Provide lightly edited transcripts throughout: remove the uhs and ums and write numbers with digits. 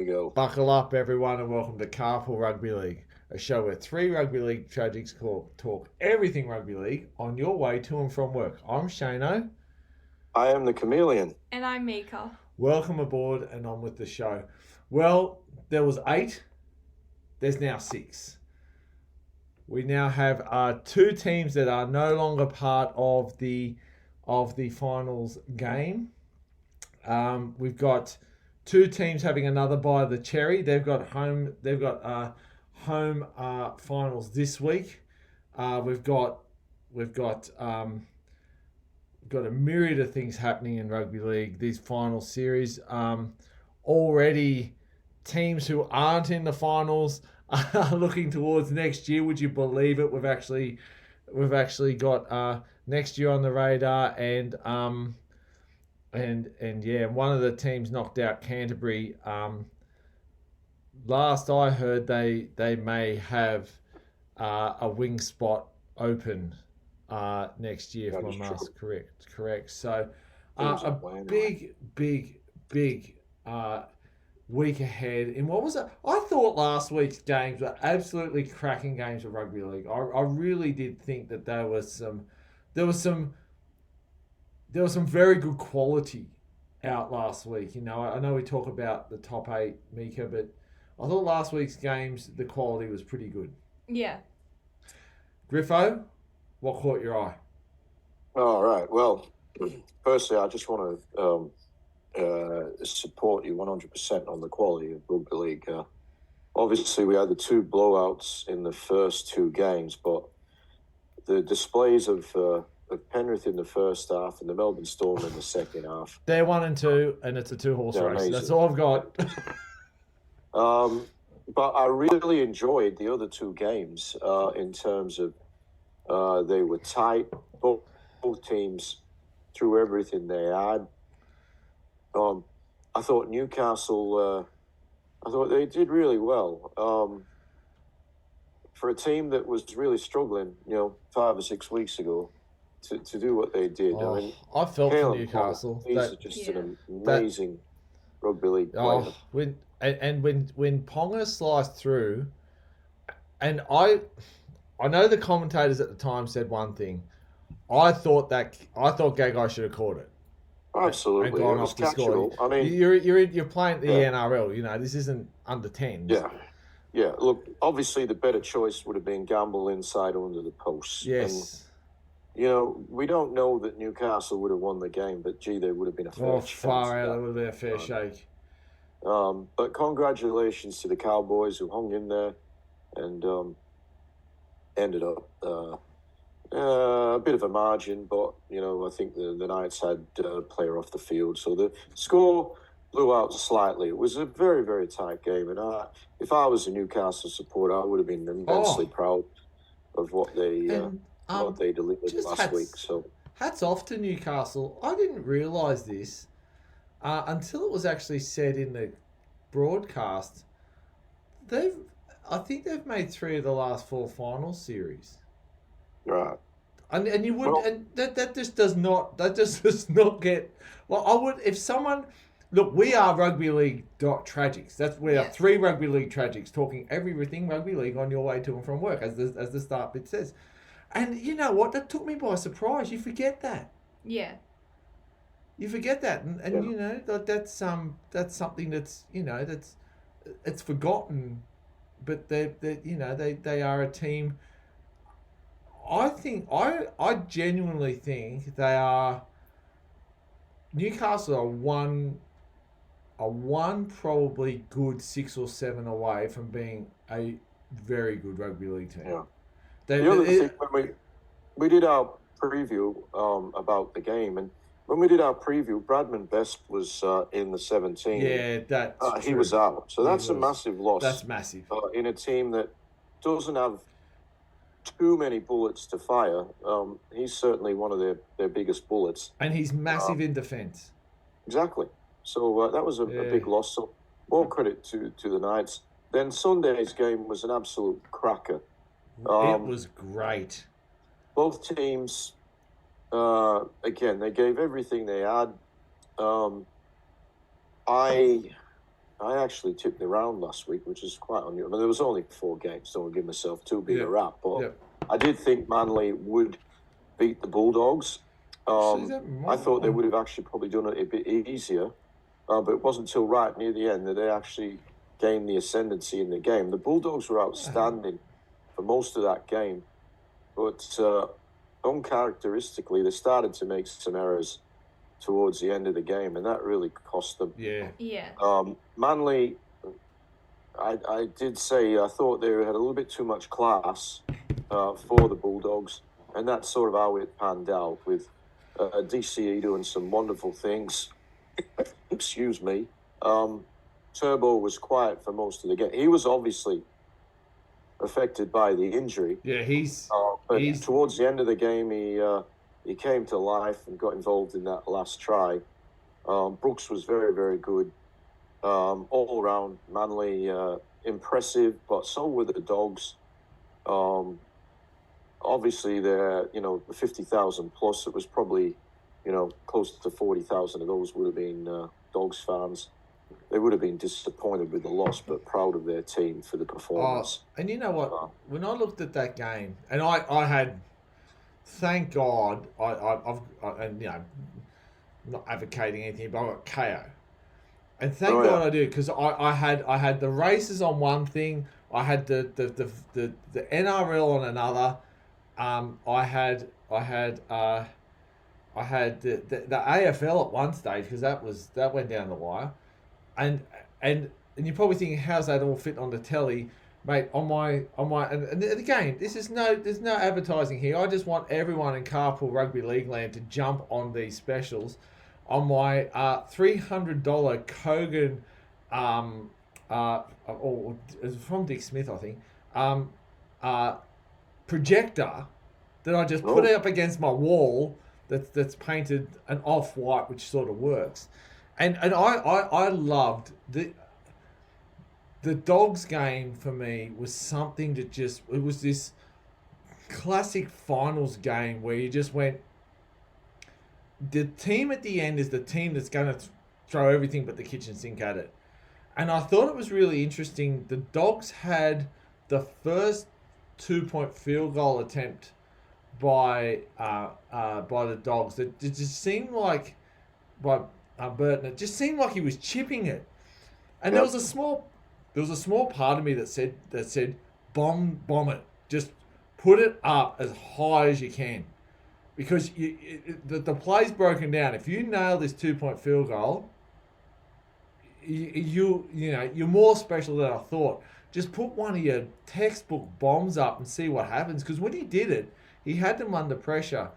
we go. Buckle up, everyone, and welcome to Carpool Rugby League, a show where three rugby league tragics talk everything rugby league on your way to and from work. I'm Shano. I am the chameleon. And I'm Mika. Welcome aboard and on with the show. Well, there was 8. There's now 6. We now have 2 teams that are no longer part of the finals game. We've got 2 teams having another bye of the cherry. They've got home finals this week. We've got a myriad of things happening in rugby league. These final series, already teams who aren't in the finals are looking towards next year. Would you believe it? We've actually got next year on the radar, and one of the teams knocked out Canterbury. Last I heard, they may have a wing spot open next year, if my math's correct. So a big week ahead. And what was it? I thought last week's games were absolutely cracking games of rugby league. I really did think that there was some very good quality out last week. You know, I know we talk about the top 8, Mika, but I thought last week's games, the quality was pretty good. Yeah. Griffo, what caught your eye? All right. Well, firstly, I just want to support you 100% on the quality of rugby league. Obviously, we had the 2 blowouts in the first 2 games, but the displays of Penrith in the first half and the Melbourne Storm in the second half. They're 1 and 2, and it's a 2-horse race. Amazing. That's all I've got. But I really enjoyed the other 2 games in terms of they were tight. Both teams threw everything they had. I thought Newcastle, I thought they did really well. For a team that was really struggling, 5 or 6 weeks ago, to do what they did. I felt for Newcastle. He's just an amazing rugby league player. When Ponga sliced through, and I know the commentators at the time said one thing. I thought Gagai should have caught it. Absolutely, and gone off the score. I mean, you're playing the NRL. You know, this isn't under 10s. Yeah. Look, obviously the better choice would have been Gamble inside under the post. Yes. And, we don't know that Newcastle would have won the game, but gee, there would have been a fair chance. Far out, there would have been a fair shake. But congratulations to the Cowboys who hung in there and ended up a bit of a margin, but I think the Knights had a player off the field, so the score blew out slightly. It was a very, very tight game, and if I was a Newcastle supporter, I would have been immensely proud of what they delivered last week. So hats off to Newcastle. I didn't realise this until it was actually said in the broadcast. I think they've made 3 of the last 4 final series. Right. And you would, and that just does not get. Well, I would, if someone, look, we are Rugby League tragics. We are 3 Rugby League tragics talking everything Rugby League on your way to and from work, as the start bit says. And you know what? That took me by surprise. You forget that. Yeah. You forget that, and that's something that's it's forgotten, but they are a team. I genuinely think they are. Newcastle are one probably good 6 or 7 away from being a very good rugby league team. Yeah. The other thing, when we did our preview about the game, and when we did our preview, Bradman Best was in the 17. Yeah, he was out. So that's a massive loss. That's massive. In a team that doesn't have too many bullets to fire. He's certainly one of their biggest bullets. And he's massive in defence. Exactly. So that was a big loss. So more credit to the Knights. Then Sunday's game was an absolute cracker. It was great. Both teams, again, they gave everything they had. I I actually tipped the round last week, which is quite unusual. I mean, there was only 4 games, so I'll give myself too big a rap. But I did think Manly would beat the Bulldogs. I thought they would have actually probably done it a bit easier, but it wasn't until right near the end that they actually gained the ascendancy in the game. The Bulldogs were outstanding for most of that game, but uncharacteristically, they started to make some errors towards the end of the game, and that really cost them. Manly, I did say I thought they had a little bit too much class for the Bulldogs, and that's sort of how it panned out with DCE doing some wonderful things. Excuse me. Turbo was quiet for most of the game. He was obviously affected by the injury. Yeah, but towards the end of the game, he came to life and got involved in that last try. Brooks was very, very good. All around, Manly, impressive, but so were the Dogs. Obviously, the 50,000 plus, it was probably, close to 40,000 of those would have been Dogs fans. They would have been disappointed with the loss, but proud of their team for the performance. And you know what? When I looked at that game, and I had, thank God, I'm not advocating anything, but I got KO. And thank God I do, because I had the races on one thing, I had the NRL on another, I had the AFL at one stage, because that went down the wire, and you're probably thinking, how's that all fit on the telly, mate? On my and again, there's no advertising here. I just want everyone in Carpool Rugby League land to jump on these specials. On my $300 Kogan, or from Dick Smith, I think, projector that I just put up against my wall that's painted an off-white, which sort of works. And I loved the Dogs game. For me was something that it was this classic finals game where you just went, the team at the end is the team that's going to throw everything but the kitchen sink at it. And I thought it was really interesting. The Dogs had the first 2-point field goal attempt by the Dogs. It just seemed like, by Burton, it just seemed like he was chipping it. And there was a small part of me that said bomb it, just put it up as high as you can, because the play's broken down. If you nail this 2-point field goal, you're more special than I thought. Just put one of your textbook bombs up and see what happens. Because when he did it, he had them under pressure.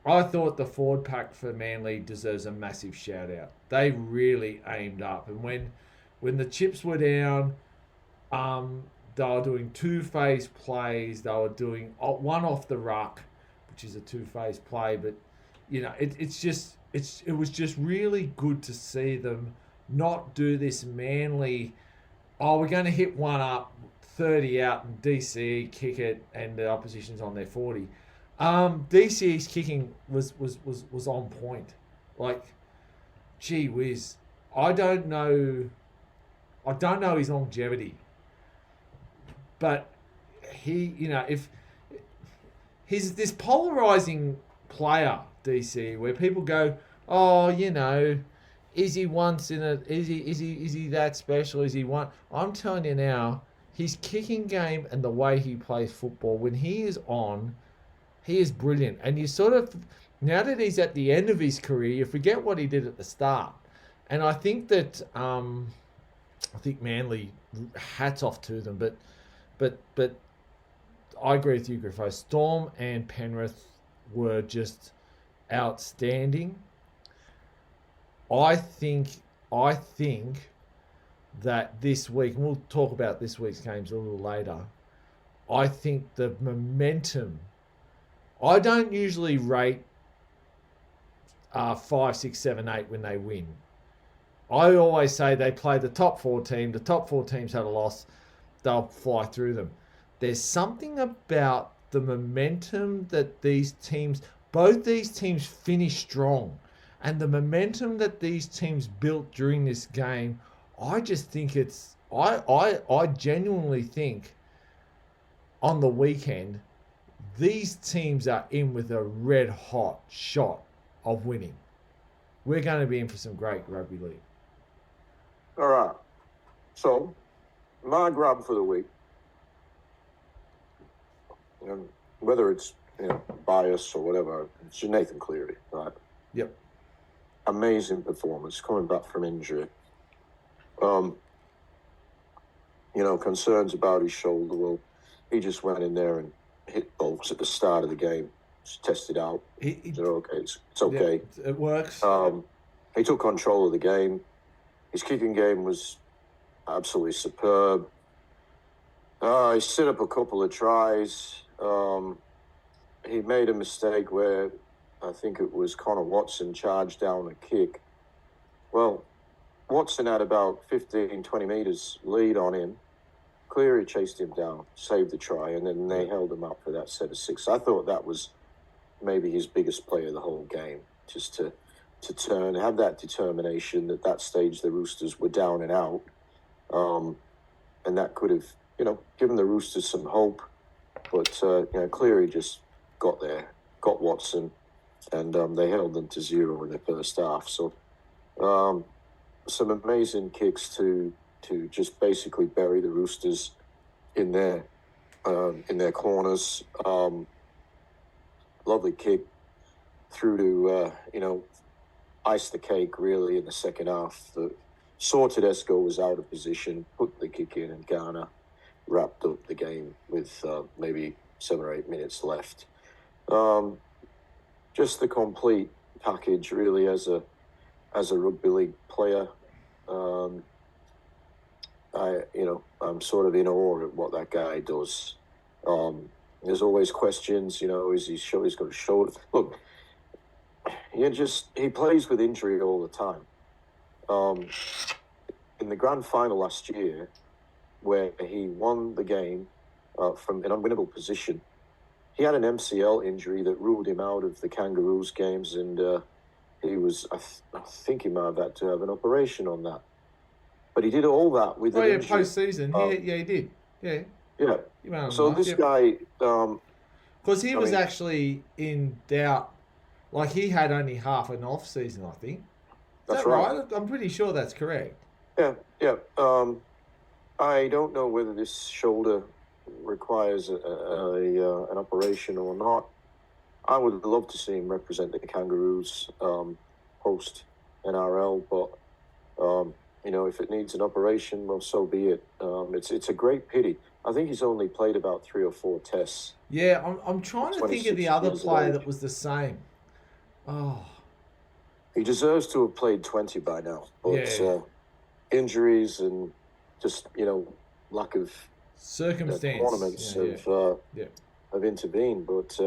I thought the forward pack for Manly deserves a massive shout out. They really aimed up, and when the chips were down, they were doing two-phase plays. They were doing one off the ruck, which is a two-phase play, but it was just really good to see them not do this Manly, we're going to hit one up, 30 out, and DCE kick it, and the opposition's on their 40. DCE's kicking was on point. Like, gee whiz, I don't know his longevity, but he, if he's this polarizing player, DC, where people go, is he once in a, is he that special? Is he one? I'm telling you now, his kicking game and the way he plays football, when he is on, he is brilliant. And you sort of, now that he's at the end of his career, you forget what he did at the start. And I think that, Manly, hats off to them. But I agree with you, Griffo. Storm and Penrith were just outstanding. I think that this week, and we'll talk about this week's games a little later, I think the momentum, I don't usually rate 5, 6, 7, 8 when they win. I always say they play the top 4 team. The top 4 teams had a loss, they'll fly through them. There's something about the momentum that both these teams finish strong, and the momentum that these teams built during this game, I just think it's I genuinely think on the weekend these teams are in with a red hot shot of winning. We're going to be in for some great rugby league. All right. So, my grab for the week, whether it's bias or whatever, it's Nathan Cleary, right? Yep. Amazing performance, coming back from injury. Concerns about his shoulder. Well, he just went in there and hit bolts at the start of the game. Just tested out. Okay, it's okay. Yeah, it works. He took control of the game. His kicking game was absolutely superb. He set up a couple of tries. He made a mistake where I think it was Connor Watson charged down a kick. Well, Watson had about 15, 20 metres lead on him. Cleary chased him down, saved the try, and then they held him up for that set of 6. I thought that was maybe his biggest play of the whole game, just to turn, have that determination. At that stage, the Roosters were down and out, and that could have, given the Roosters some hope. But Cleary just got there, got Watson, and they held them to 0 in the first half. So some amazing kicks to just basically bury the Roosters in their corners. Lovely kick through to ice the cake really in the second half. The Tedesco was out of position, put the kick in, and Ghana wrapped up the game with maybe 7 or 8 minutes left. Just the complete package really as a rugby league player. I'm sort of in awe at what that guy does. There's always questions, is he's got a shoulder. Look, he plays with injury all the time. In the grand final last year, where he won the game from an unwinnable position, he had an MCL injury that ruled him out of the Kangaroos games, and he was, I think he might have had to have an operation on that. But he did all that with an injury. Post-season. He did. Yeah. Yeah. So this guy... Because he was actually in doubt. Like, he had only half an off-season, I think. Is that right? I'm pretty sure that's correct. Yeah. I don't know whether this shoulder requires an operation or not. I would love to see him represent the Kangaroos post NRL, but if it needs an operation, well, so be it. It's a great pity. I think he's only played about 3 or 4 tests. Yeah, I'm trying to think of the other player that was the same. Oh, he deserves to have played 20 by now, but injuries and just lack of circumstance tournaments have intervened. But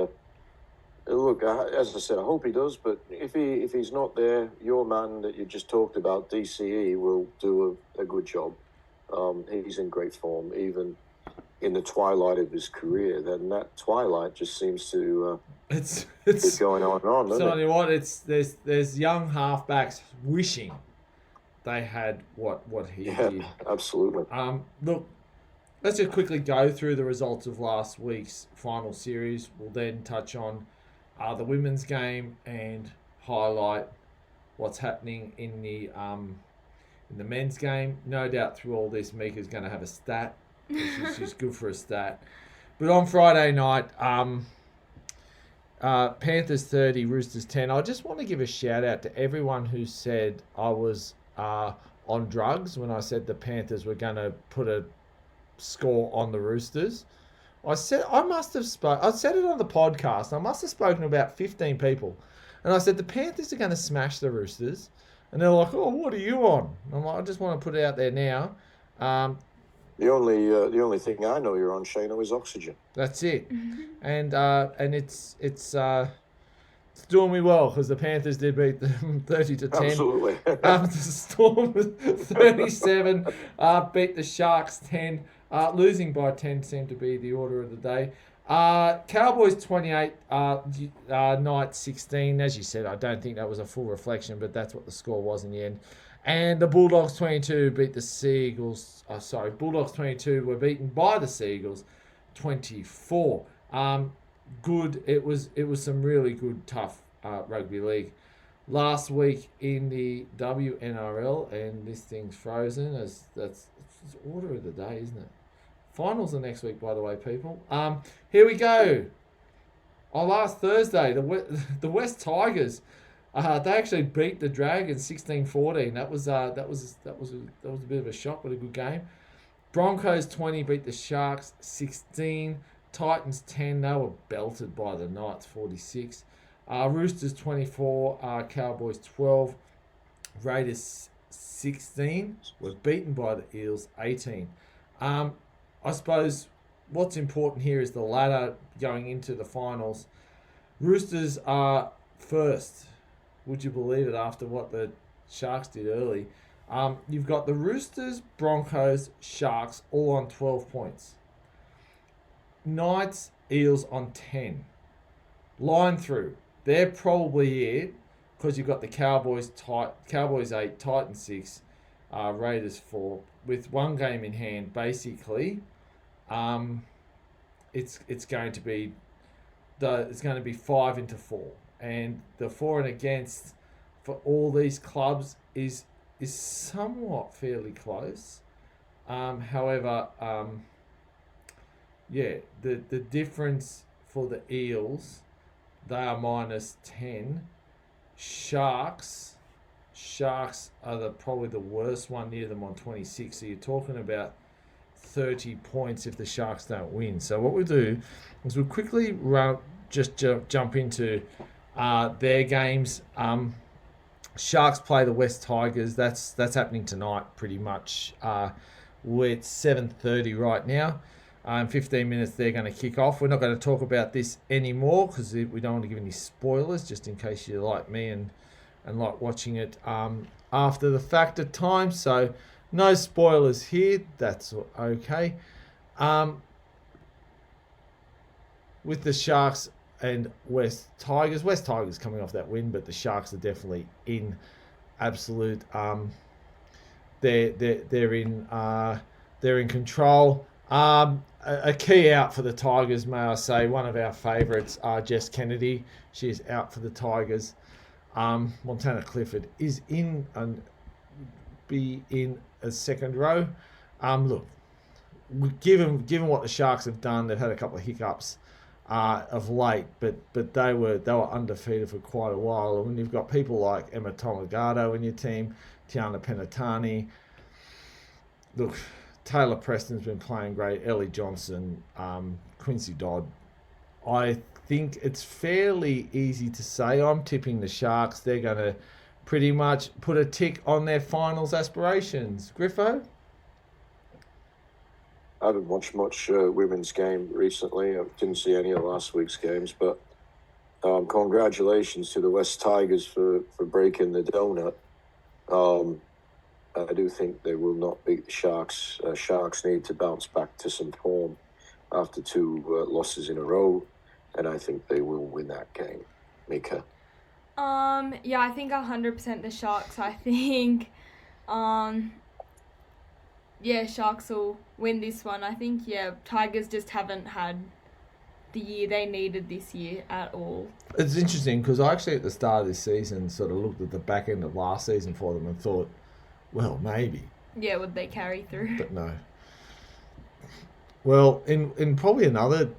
look, as I said, I hope he does. But if he's not there, your man that you just talked about, DCE, will do a good job. He's in great form, even in the twilight of his career. Then that twilight just seems to it's going on and on. So tell you what, there's young halfbacks wishing they had what he did. Absolutely. Look, let's just quickly go through the results of last week's final series. We'll then touch on the women's game and highlight what's happening in the men's game. No doubt through all this, Mika's going to have a stat. She's good for a stat. But on Friday night, Panthers 30, Roosters 10. I just want to give a shout out to everyone who said I was on drugs when I said the Panthers were going to put a score on the Roosters. I said it on the podcast. I must have spoken to about 15 people. And I said the Panthers are going to smash the Roosters. And they're like, oh, what are you on? I'm like, I just want to put it out there now. The only thing I know you're on, Shano, is oxygen. That's it. And it's doing me well because the Panthers did beat them 30-10. Absolutely. The Storm 37 beat the Sharks 10. Losing by 10 seemed to be the order of the day. Cowboys 28, Knights 16. As you said, I don't think that was a full reflection, but that's what the score was in the end. And the Bulldogs 22 beat the Seagulls. Bulldogs 22 were beaten by the Seagulls 24. Good. It was some really good, tough rugby league. Last week in the WNRL, and this thing's frozen, as that's it's order of the day, isn't it? Finals are next week, by the way, people. Here we go. Last Thursday, the West Tigers, they actually beat the Dragons 16-14. That was a bit of a shock, but a good game. Broncos 20 beat the Sharks 16. Titans 10. They were belted by the Knights 46. Roosters 24. Cowboys 12. Raiders 16 were beaten by the Eels 18. I suppose what's important here is the ladder going into the finals. Roosters are first. Would you believe it, after what the Sharks did early? You've got the Roosters, Broncos, Sharks all on 12 points. Knights, Eels on 10. Line through. They're probably it, because you've got the Cowboys 8, Titans 6, Raiders 4. With one game in hand, basically, it's going to be 5 into 4, and the for and against for all these clubs is somewhat fairly close. However, the difference for the Eels, they are -10. Sharks are probably the worst one near them on 26. So you're talking about 30 points if the Sharks don't win. So what we'll do is we'll quickly jump into their games. Sharks play the West Tigers. That's happening tonight, pretty much. We're at 7:30 right now. In 15 minutes, they're going to kick off. We're not going to talk about this anymore because we don't want to give any spoilers, just in case you're like me and like watching it after the fact at times. So no spoilers here. That's okay. With the Sharks and West Tigers coming off that win, but the Sharks are definitely in absolute. They're in control. A key out for the Tigers, may I say. One of our favourites, Jess Kennedy. She is out for the Tigers. Montana Clifford is in and be in a second row. Look, given what the Sharks have done, they've had a couple of hiccups of late, but they were undefeated for quite a while. And when you've got people like Emma Tomagato in your team, Tiana Penatani, look, Taylor Preston's been playing great. Ellie Johnson, Quincy Dodd. I think it's fairly easy to say I'm tipping the Sharks. They're going to pretty much put a tick on their finals aspirations. Griffo? I haven't watched much women's game recently. I didn't see any of last week's games, but congratulations to the West Tigers for breaking the donut. I do think they will not beat the Sharks. Sharks need to bounce back to some form after 2 losses in a row, and I think they will win that game. Mika? Yeah, I think 100% the Sharks. I think, Sharks will win this one. I think, Tigers just haven't had the year they needed this year at all. It's interesting because I actually at the start of this season sort of looked at the back end of last season for them and thought, well, maybe. Yeah, would they carry through? But no. Well, in probably another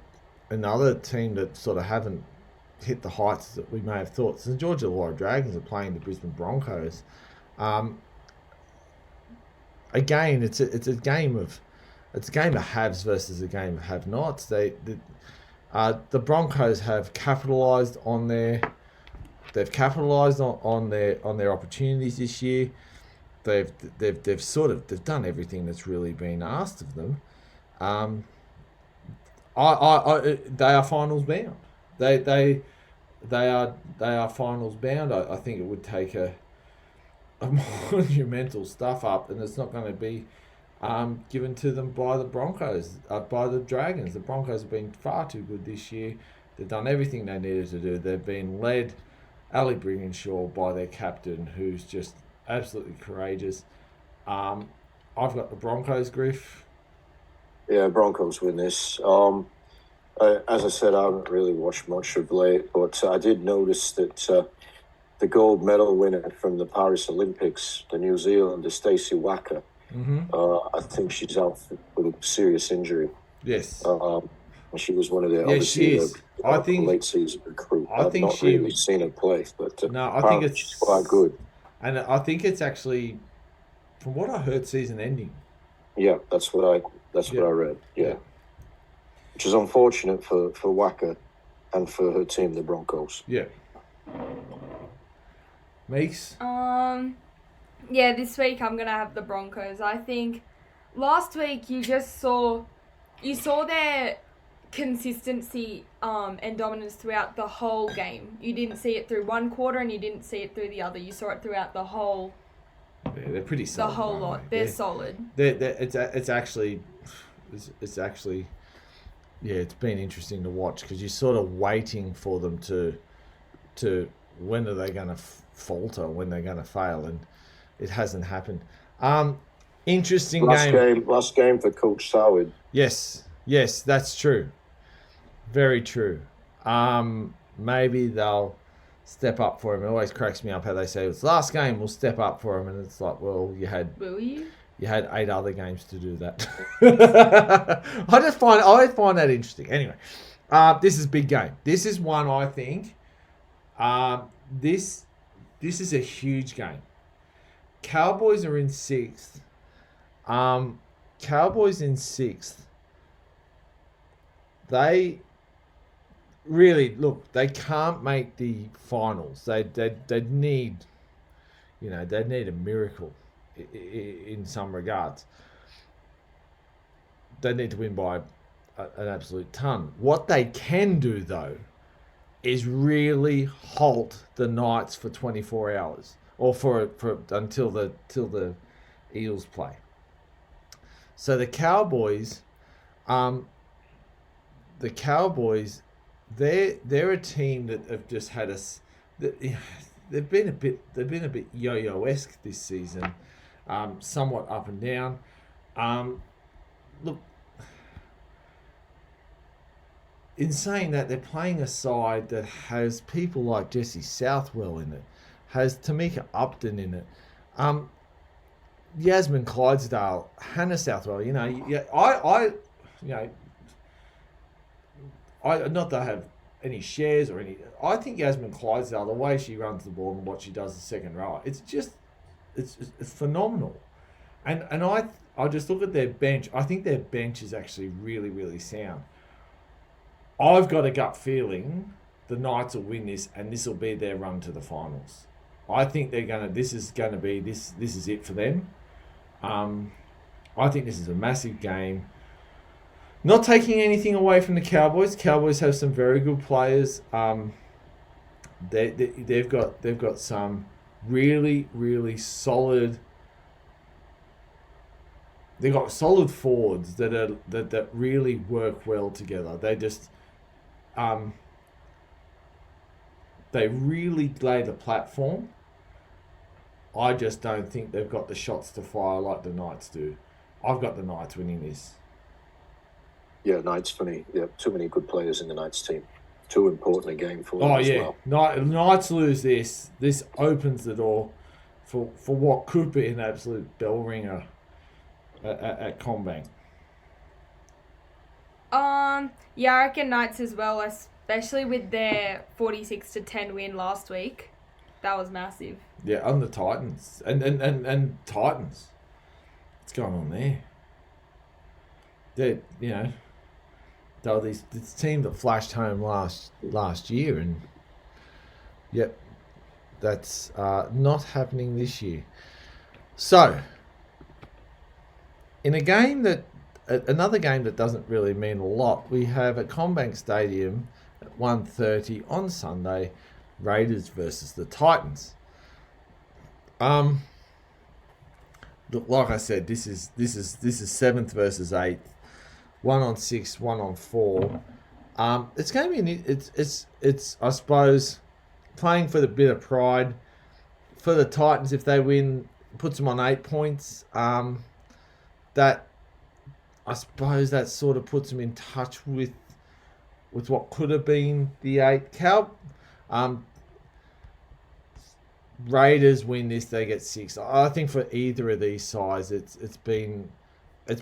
team that sort of haven't hit the heights that we may have thought. St George Illawarra Dragons are playing the Brisbane Broncos. Again, it's a game of haves versus a game of have-nots. The Broncos have capitalised on their opportunities this year. They've done everything that's really been asked of them. They are finals bound. They are finals bound. I think it would take a monumental stuff up, and it's not going to be given to them by the Broncos, by the Dragons. The Broncos have been far too good this year. They've done everything they needed to do. They've been led, Ali Brigginshaw, by their captain, who's just absolutely courageous. I've got the Broncos, Griff. Yeah, Broncos win this. As I said, I haven't really watched much of late, but I did notice that the gold medal winner from the Paris Olympics, the New Zealander Stacey Wacker, I think she's out with a serious injury. Yes. She was one of the she is. I think late season recruit. I I've think not really seen her play, but no, I think she's quite good. And I think it's actually, from what I heard, season ending. Yeah, that's what I read. Yeah. Which is unfortunate for Wacker and for her team, the Broncos. Yeah. Meeks? Yeah, this week I'm gonna have the Broncos. I think last week you saw their consistency and dominance throughout the whole game. You didn't see it through one quarter and you didn't see it through the other. You saw it throughout the whole. Yeah, they're pretty solid. The whole lot. They're solid. It's actually, yeah, it's been interesting to watch because you're sort of waiting for them to when are they going to falter, when they're going to fail, and it hasn't happened. Interesting game. Last game for Coach Soward. Yes, that's true. Very true. Maybe they'll step up for him. It always cracks me up how they say it's last game, we'll step up for him, and it's like, well, Will you? You had 8 other games to do that. I find that interesting. Anyway, this is a big game. This is one I think. This is a huge game. Cowboys are in 6th. Cowboys in 6th. They really they can't make the finals. They need, they need a miracle in some regards. They need to win by an absolute ton. What they can do though is really halt the Knights for 24 hours or for until the Eels play. So the Cowboys, they're a team that have just had us. They've been a bit yo-yo-esque this season, somewhat up and down. Look, in saying that, they're playing a side that has people like Jesse Southwell in it, has Tamika Upton in it, Yasmin Clydesdale, Hannah Southwell. I not that I have any shares or any. I think Yasmin Clydesdale, the way she runs the ball and what she does the second row, it's phenomenal. And I just look at their bench. I think their bench is actually really, really sound. I've got a gut feeling the Knights will win this, and this will be their run to the finals. I think this is it for them. I think this is a massive game. Not taking anything away from the Cowboys. Cowboys have some very good players. They've got some really, really solid. They've got solid forwards that really work well together. They just they really lay the platform. I just don't think they've got the shots to fire like the Knights do. I've got the Knights winning this. Yeah, Knights for me. Yeah, too many good players in the Knights team. Too important a game for them as well. Knights lose this. This opens the door for what could be an absolute bell ringer at CommBank. Yeah, I reckon Knights as well, especially with their 46-10 win last week. That was massive. Yeah, on the Titans. And Titans. What's going on there? They were this team that flashed home last year, and yep, that's not happening this year. So, in another game that doesn't really mean a lot, we have at CommBank Stadium at 1:30 on Sunday, Raiders versus the Titans. Look, like I said, this is 7th versus 8th, 1 on 6, 1 on 4. It's going to be it's I suppose playing for the bit of pride for the Titans, if they win, puts them on 8 points. That, I suppose, that sort of puts them in touch with what could have been the 8. Raiders win this, they get 6. I think for either of these sides, it's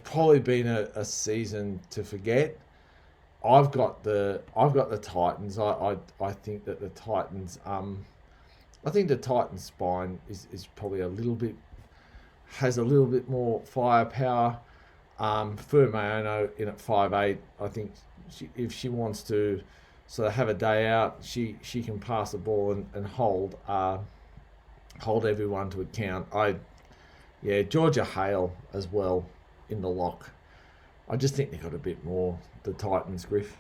probably been a season to forget. I've got the Titans. I think that the Titans. I think the Titans' spine is probably has a little bit more firepower. Mayono in at 5'8", I think if she wants to sort of have a day out, she can pass the ball and hold everyone to account. Georgia Hale as well in the lock. I just think they got a bit more, the Titans, Griff.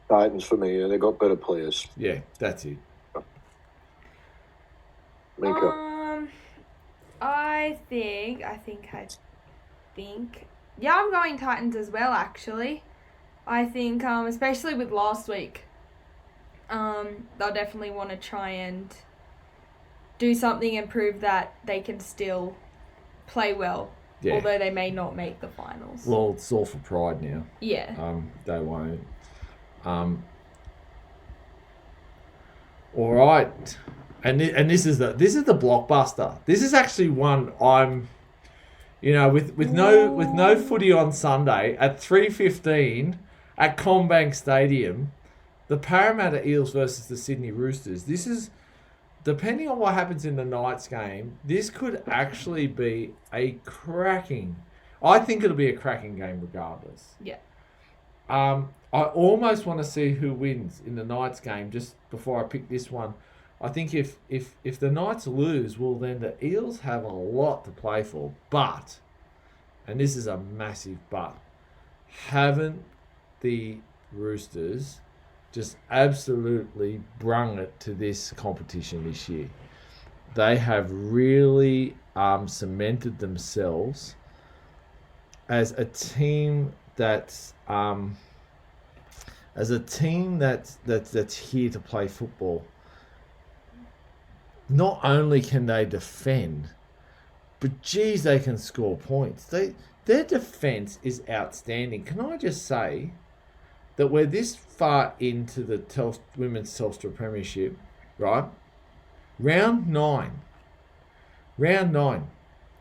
Titans for me, they got better players. Yeah, that's it. Mika. I think. Yeah, I'm going Titans as well, actually. I think, especially with last week, they'll definitely want to try and do something and prove that they can still play well, although they may not make the finals. Well, it's all for pride now. Yeah. They won't. All right, and this is the blockbuster. This is actually one I'm. With no footy on Sunday at 3:15 at Combank Stadium, the Parramatta Eels versus the Sydney Roosters. This is, depending on what happens in the Knights game, this could actually be a cracking. I think it'll be a cracking game regardless. Yeah. I almost want to see who wins in the Knights game just before I pick this one. I think if the Knights lose, well, then the Eels have a lot to play for. But, and this is a massive but, haven't the Roosters just absolutely brung it to this competition this year? They have really cemented themselves as a team that's here to play football. Not only can they defend, but geez, they can score points. Their defence is outstanding. Can I just say that we're this far into the Women's Telstra Premiership, right? Round 9.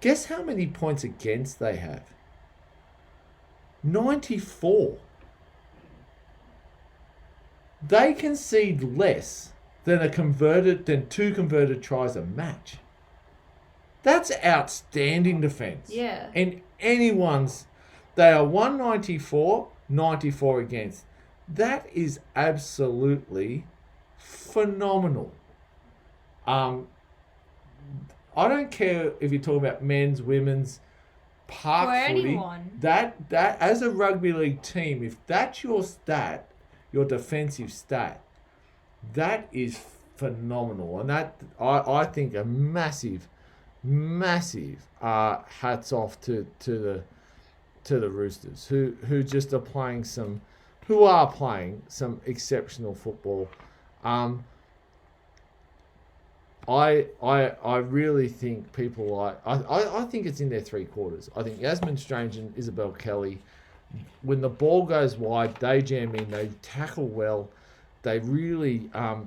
Guess how many points against they have? 94. They concede less than two converted tries a match. That's outstanding defence. Yeah. And they are 194, 94 against. That is absolutely phenomenal. I don't care if you're talking about men's, women's, park footy. Anyone. That as a rugby league team, if that's your stat, your defensive stat, that is phenomenal, and that I think a massive hats off to the Roosters who just are playing some exceptional football. I really think people like I think it's in their 3 quarters. I think Yasmin Strange and Isabel Kelly, when the ball goes wide, they jam in, they tackle well. They really are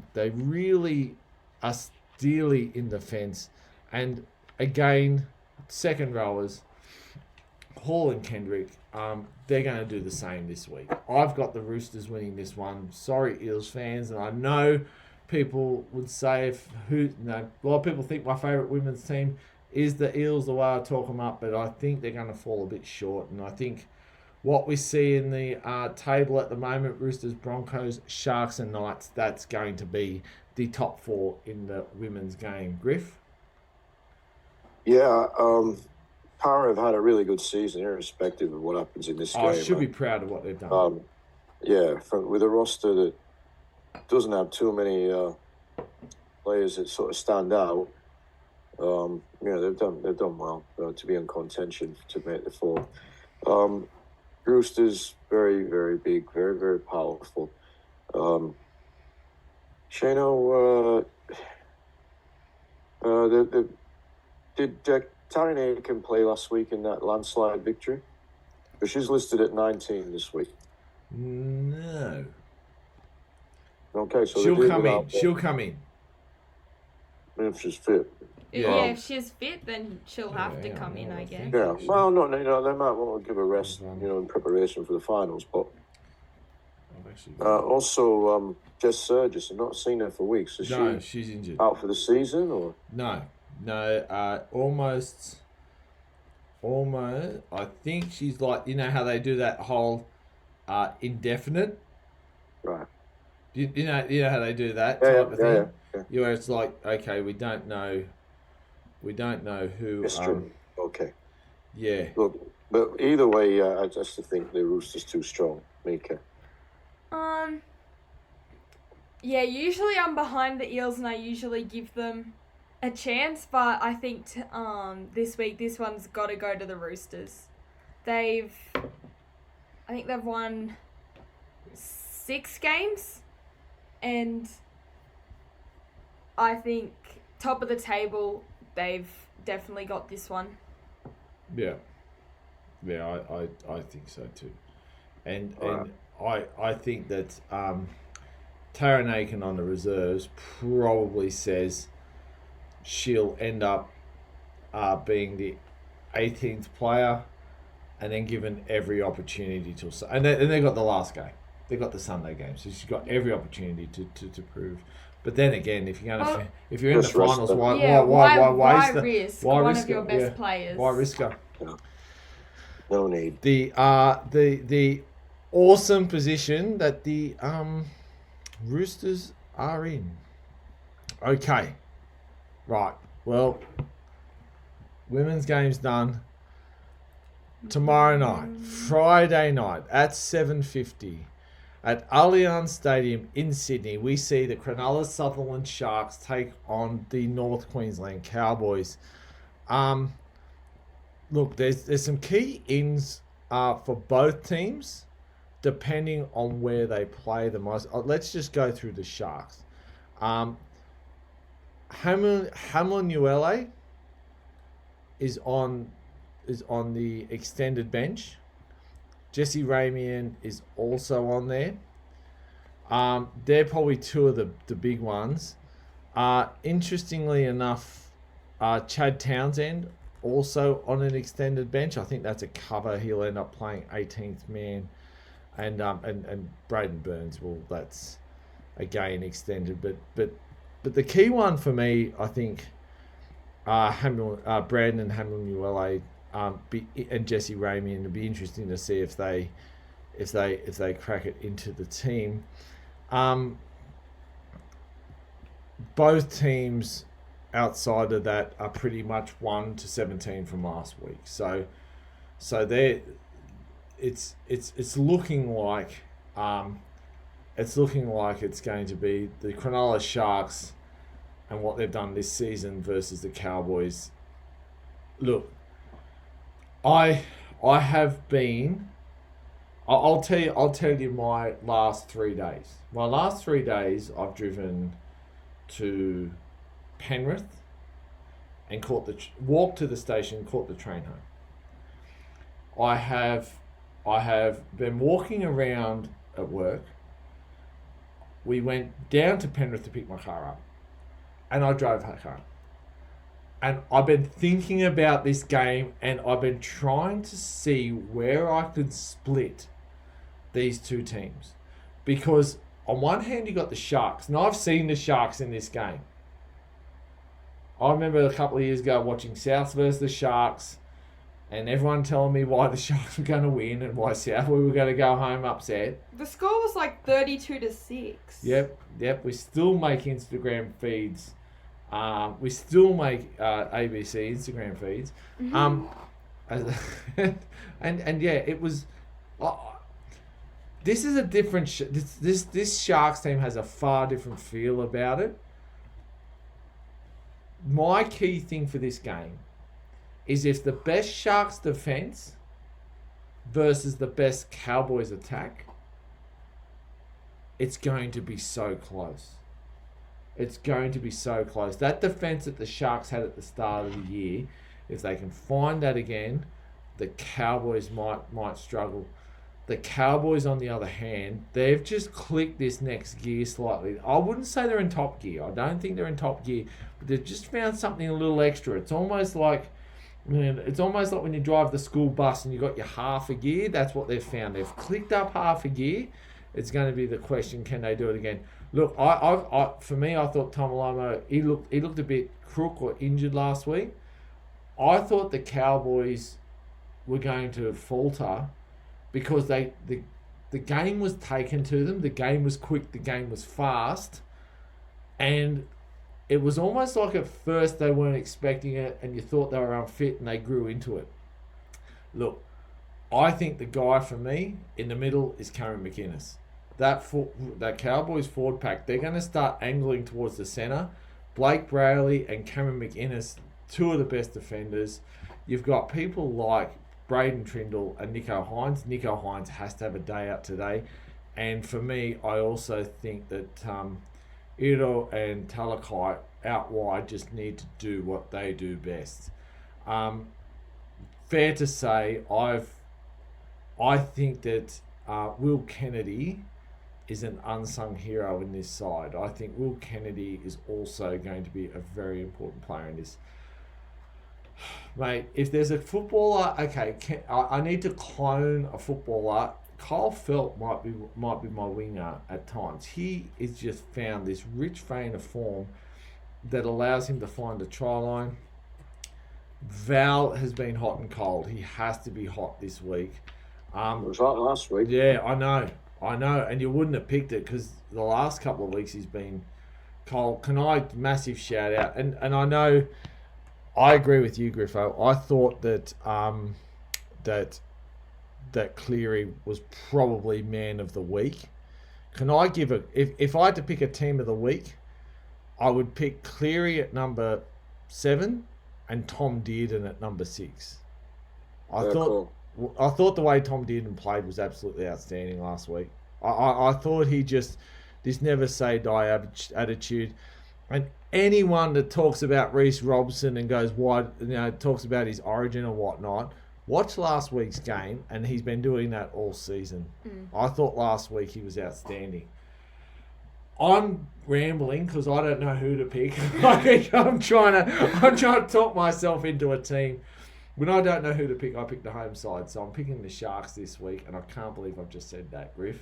steely in defence. And again, second rowers, Hall and Kendrick, they're going to do the same this week. I've got the Roosters winning this one. Sorry, Eels fans, and I know people would say a lot of people think my favourite women's team is the Eels, the way I talk them up, but I think they're going to fall a bit short, and I think what we see in the table at the moment, Roosters, Broncos, Sharks and Knights, that's going to be the top 4 in the women's game. Griff? Yeah, Para have had a really good season, irrespective of what happens in this game. I should be proud of what they've done. With a roster that doesn't have too many players that sort of stand out, they've done well to be in contention to make the 4. Roosters, very, very big, very, very powerful. Shano, Did Taryn Aiken play last week in that landslide victory? But she's listed at 19 this week. No. Okay, so She'll come in. She'll come in. If she's fit. Yeah, if she's fit, then she'll have to come in, I guess. Yeah, well, no, they might want to give a rest, in preparation for the finals. But also, Jess Surgis, I've not seen her for weeks. No, she's injured. Out for the season, or no, almost. I think she's like, you know how they do that whole indefinite. Right. You know how they do that type of thing. Yeah. Where it's like, okay, we don't know who. Okay. Yeah. Look, but either way, I just think the Roosters too strong, Mika. Yeah, usually I'm behind the Eels and I usually give them a chance, but I think this week this one's got to go to the Roosters. I think they've won 6 games, and I think top of the table they've definitely got this one. Yeah, I think so too, and I think that Taryn Aiken on the reserves probably says she'll end up being the 18th player, and then given every opportunity to. And they got the last game. They got the Sunday game, so she's got every opportunity to prove. But then again, if you're in the finals, why risk one of your best players? Why risk her? No need. The awesome position that the Roosters are in. Okay. Right. Well, women's game's done. Tomorrow night, Friday night at 7:50 at Allianz Stadium in Sydney, we see the Cronulla Sutherland Sharks take on the North Queensland Cowboys. Look, there's some key ins for both teams, depending on where they play the most. Let's just go through the Sharks. Hamlin-Uele is on the extended bench. Jesse Ramian is also on there. They're probably two of the big ones. Interestingly enough, Chad Townsend also on an extended bench. I think that's a cover. He'll end up playing 18th man. And Braden Burns, well, that's again extended. But the key one for me, I think, Brandon Hamlin-Uele and Jesse Ramian. It'll be interesting to see if they crack it into the team. Both teams outside of that are pretty much 1-17 from last week. So they're it's looking like it's going to be the Cronulla Sharks and what they've done this season versus the Cowboys. Look, I have been. I'll tell you my last 3 days. My last 3 days, I've driven to Penrith and walked to the station, caught the train home. I have been walking around at work. We went down to Penrith to pick my car up, and I drove home. And I've been thinking about this game, and I've been trying to see where I could split these two teams. Because on one hand, you got the Sharks, and I've seen the Sharks in this game. I remember a couple of years ago watching South versus the Sharks, and everyone telling me why the Sharks were going to win and why South we were going to go home upset. The score was like 32-6. Yep. We still make Instagram feeds. We still make ABC Instagram feeds. Mm-hmm. And yeah, it was. This is a different. This Sharks team has a far different feel about it. My key thing for this game is if the best Sharks defense versus the best Cowboys attack, it's going to be so close. It's going to be so close. That defence that the Sharks had at the start of the year, if they can find that again, the Cowboys might struggle. The Cowboys, on the other hand, they've just clicked this next gear slightly. I wouldn't say they're in top gear. I don't think they're in top gear, but they've just found something a little extra. It's almost like when you drive the school bus and you got your half a gear. That's what they've found. They've clicked up half a gear. It's going to be the question: can they do it again? Look, for me, I thought Tomalomo, he looked a bit crook or injured last week. I thought the Cowboys were going to falter because the game was taken to them. The game was quick. The game was fast, and it was almost like at first they weren't expecting it, and you thought they were unfit, and they grew into it. Look, I think the guy for me in the middle is Cameron McInnes. That Cowboys forward pack, they're going to start angling towards the centre. Blake Brayley and Cameron McInnes, two of the best defenders. You've got people like Braden Trindle and Nico Hines. Nico Hines has to have a day out today. And for me, I also think that Iro and Talakai out wide just need to do what they do best. Fair to say, I think that Will Kennedy is an unsung hero in this side. I think Will Kennedy is also going to be a very important player in this. Mate, if there's a footballer, okay, I need to clone a footballer. Kyle Felt might be my winger at times. He has just found this rich vein of form that allows him to find the try line. Val has been hot and cold. He has to be hot this week. It was hot last week. Yeah, I know, and you wouldn't have picked it because the last couple of weeks he's been cold. Can I massive shout out? And I know, I agree with you, Griffo. I thought that that Cleary was probably man of the week. Can I give if I had to pick a team of the week, I would pick Cleary at number 7 and Tom Dearden at number 6. I thought the way Tom Dearden played was absolutely outstanding last week. I thought he just this never say die attitude, and anyone that talks about Reece Robson and goes wide, talks about his origin or whatnot. Watch last week's game, and he's been doing that all season. I thought last week he was outstanding. I'm rambling because I don't know who to pick. I'm trying to talk myself into a team. When I don't know who to pick, I pick the home side. So I'm picking the Sharks this week, and I can't believe I've just said that, Griff.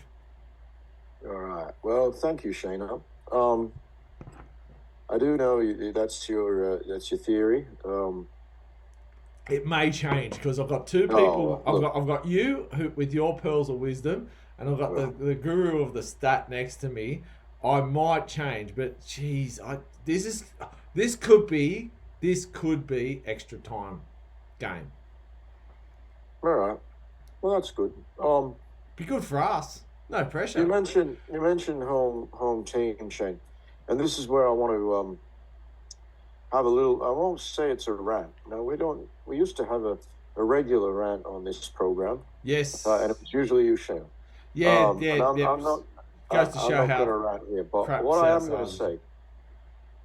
All right. Well, thank you, Shayna. I do know that's your theory. It may change because I've got two people. I've got you who, with your pearls of wisdom, and I've got the guru of the stat next to me. I might change, but geez, this could be extra time game. All right. Well, that's good. Be good for us. No pressure. You mentioned home team, Shane, and this is where I want to have a little. I won't say it's a rant. No, we don't. We used to have a regular rant on this program. Yes. And it was usually you, Shane. Yeah. I'm not. Goes to show how. I'm not going to rant here, but what I am going to say,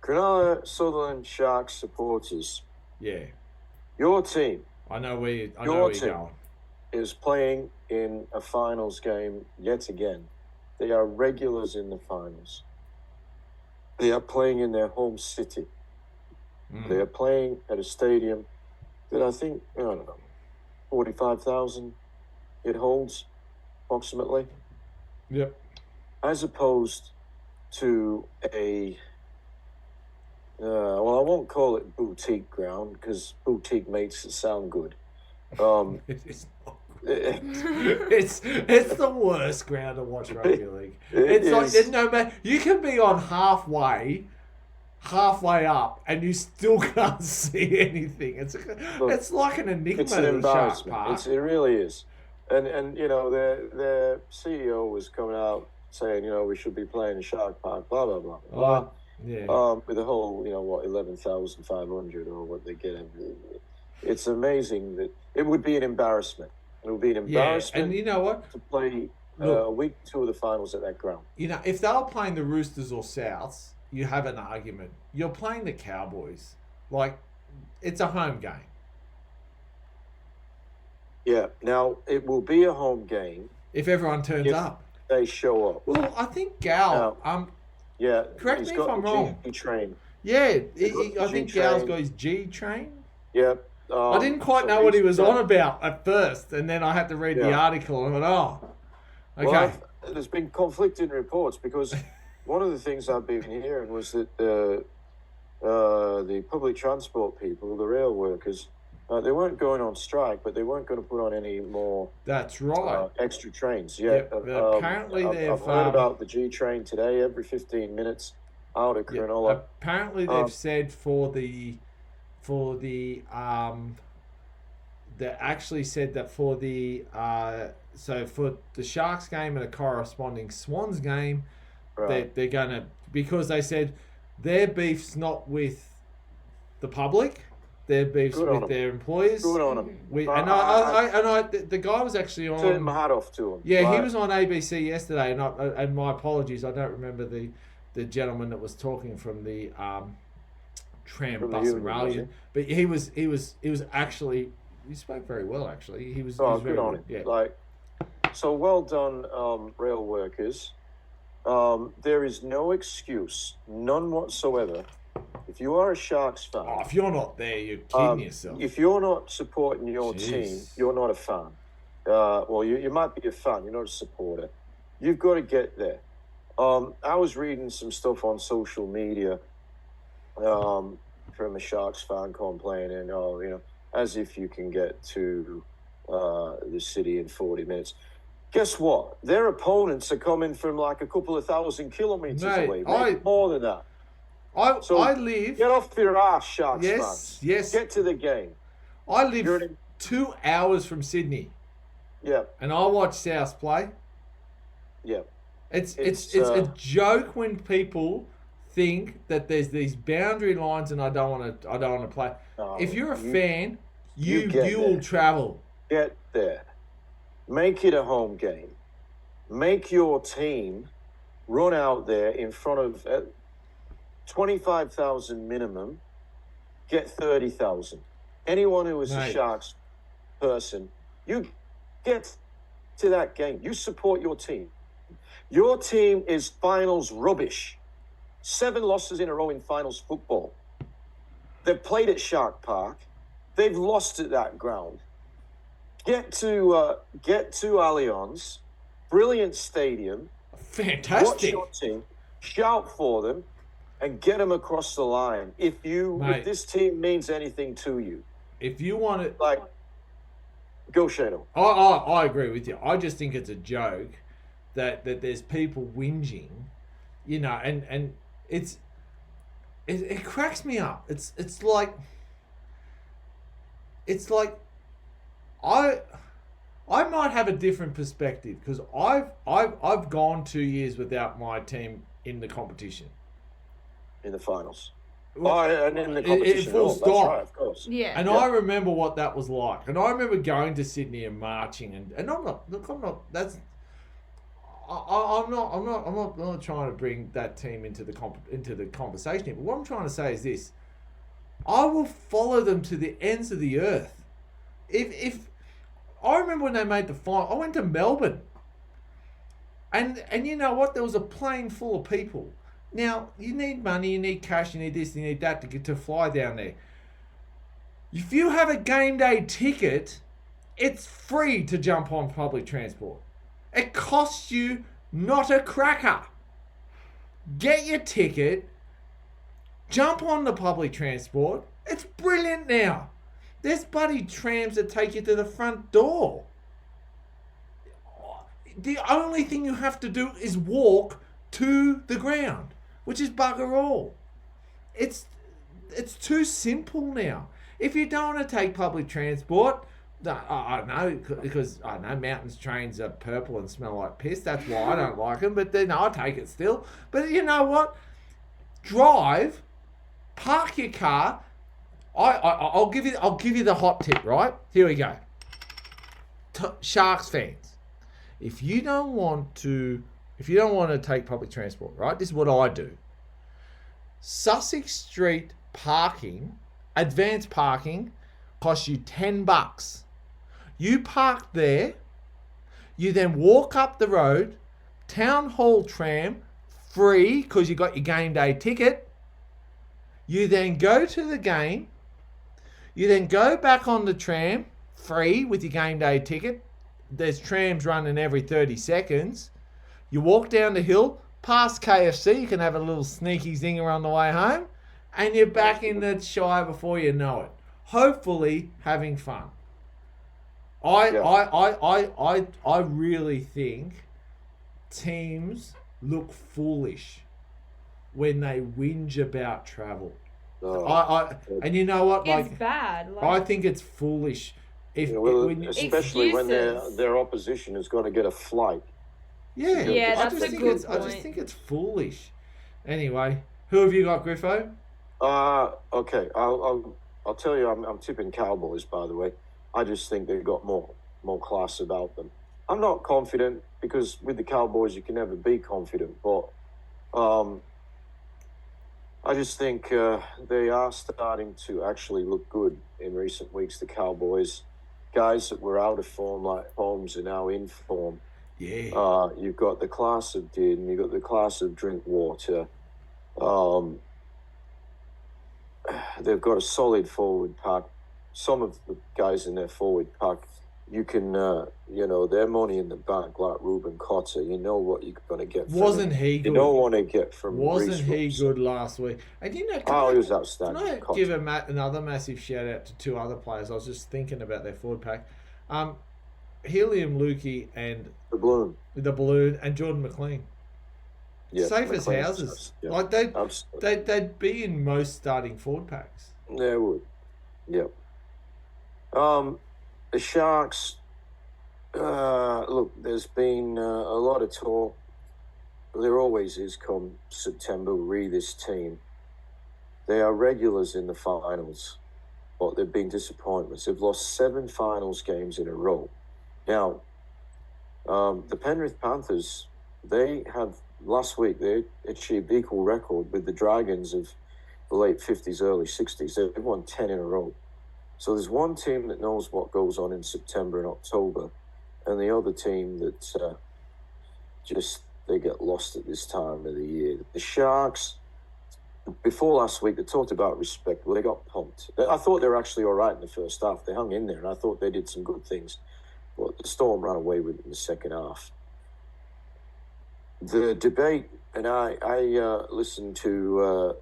Cronulla Sutherland Sharks supporters. Yeah. Your team. I know where you're going. Is playing in a finals game yet again. They are regulars in the finals. They are playing in their home city. They are playing at a stadium that I think, 45,000 it holds, approximately. Yep. As opposed to I won't call it boutique ground because boutique makes it sound good. It's not. It's the worst ground to watch rugby league. It's like there's no man. You can be on halfway up, and you still can't see anything. It's like an enigma. It's an embarrassment. It really is. And their CEO was coming out saying we should be playing in Shark Park, blah blah blah blah. Yeah. With the whole 11,500 or what they get. It's amazing that it would be an embarrassment. It would be an embarrassment. Yeah, and you know what? To play a week 2 of the finals at that ground. If they were playing the Roosters or Souths, you have an argument. You're playing the Cowboys. Like, it's a home game. Yeah. Now, it will be a home game. If everyone turns If up. they show up. Well, I think Gal, Yeah. correct me if I'm wrong. Train. Yeah, I G think Gal's train. got his G train. Yeah. I didn't quite know what he was on about at first, and then I had to read the article and I went, okay. Well, there's been conflicting reports because one of the things I've been hearing was that the public transport people, the rail workers, they weren't going on strike, but they weren't going to put on any more. That's right. Extra trains. Yeah. Apparently, I've heard about the G train today. Every 15 minutes out of Cronulla. Apparently, they've said they actually said that for the Sharks game and a corresponding Swans game, they're gonna, because they said their beef's not with the public, their beef's with their employers. Good on them. The guy was actually on. Turn my hat off to him. Yeah, he was on ABC yesterday, and my apologies, I don't remember the gentleman that was talking from the tram, bus, and rail union, but he was actually, he spoke very well. Actually, he was. Good very on good. him. Yeah. So well done, rail workers. There is no excuse, none whatsoever. If you are a Sharks fan, if you're not there, you're kidding yourself. If you're not supporting your team, you're not a fan. Well, you might be a fan, you're not a supporter. You've got to get there. I was reading some stuff on social media from a Sharks fan complaining, as if you can get to the city in 40 minutes. Guess what? Their opponents are coming from like a couple of 1,000 kilometres away. More than that. I live... Get off your ass, Sharks fans. Yes. Get to the game. I live 2 hours from Sydney. Yeah. And I watch South play. Yeah. It's a joke when people think that there's these boundary lines and I don't want to play. If you're a fan, you will travel. Get there. Make it a home game. Make your team run out there in front of 25,000 minimum. Get 30,000. Anyone who is a Sharks person, you get to that game. You support your team. Your team is finals rubbish. 7 losses in a row in finals football. They've played at Shark Park. They've lost at that ground. Get to Allianz. Brilliant stadium. Fantastic. Watch your team. Shout for them. And get them across the line. If this team means anything to you. If you want it... Go, Shano. I agree with you. I just think it's a joke that there's people whinging, and it cracks me up. It's like I might have a different perspective because I've gone 2 years without my team in the competition. In the finals. And in the competition. Full stop. That's right, of course. Yeah. And I remember what that was like. And I remember going to Sydney and marching and I'm not trying to bring that team into the conversation here. But what I'm trying to say is this. I will follow them to the ends of the earth. If I remember when they made the final, I went to Melbourne. And you know what? There was a plane full of people. Now, you need money, you need cash, you need this, you need that to fly down there. If you have a game day ticket, it's free to jump on public transport. It costs you not a cracker. Get your ticket, jump on the public transport. It's brilliant now. There's bloody trams that take you to the front door. The only thing you have to do is walk to the ground, which is bugger all. It's too simple now. If you don't want to take public transport, I know, because I know Mountains trains are purple and smell like piss. That's why I don't like them. But then I'll take it still. But you know what? Drive, park your car. I'll give you the hot tip. Right, here we go. Sharks fans, if you don't want to take public transport, right? This is what I do. Sussex Street parking, advanced parking, costs you $10. You park there, you then walk up the road, Town Hall tram, free because you got your game day ticket. You then go to the game, you then go back on the tram, free with your game day ticket. There's trams running every 30 seconds. You walk down the hill, past KFC, you can have a little sneaky zinger on the way home, and you're back in the Shire before you know it. Hopefully having fun. I really think teams look foolish when they whinge about travel. And you know what? It's bad. I think it's foolish. Especially when their opposition has got to get a flight. Yeah, that's a good point. I just think it's foolish. Anyway, who have you got, Griffo? Okay, I'll tell you, I'm tipping Cowboys. By the way, I just think they've got more class about them. I'm not confident because with the Cowboys you can never be confident, but I just think they are starting to actually look good in recent weeks. The Cowboys, guys that were out of form like Holmes are now in form. Yeah. You've got the class of Din, you've got the class of Drinkwater. They've got a solid forward pack. Some of the guys in their forward pack, you can, their money in the bank, like Ruben Cotter. You know what you're going to get from Wasn't he good? You don't want to get from Wasn't Reece he Robson. good last week? And he was outstanding. Can I give another massive shout out to two other players? I was just thinking about their forward pack. Helium Lukey and The Balloon and Jordan McLean. Yeah, safe as houses. Yeah. Like they'd be in most starting forward packs. They would. Yeah. The Sharks. Look, there's been a lot of talk. There always is come September. This team. They are regulars in the finals, but they've been disappointments. They've lost 7 finals games in a row. Now, the Penrith Panthers, last week, they achieved equal record with the Dragons of the late 50s, early 60s. They've won 10 in a row. So there's one team that knows what goes on in September and October, and the other team that they get lost at this time of the year. The Sharks, before last week, they talked about respect. Well, they got pumped. I thought they were actually all right in the first half. They hung in there, and I thought they did some good things. But the Storm ran away with it in the second half. The debate, and I listened to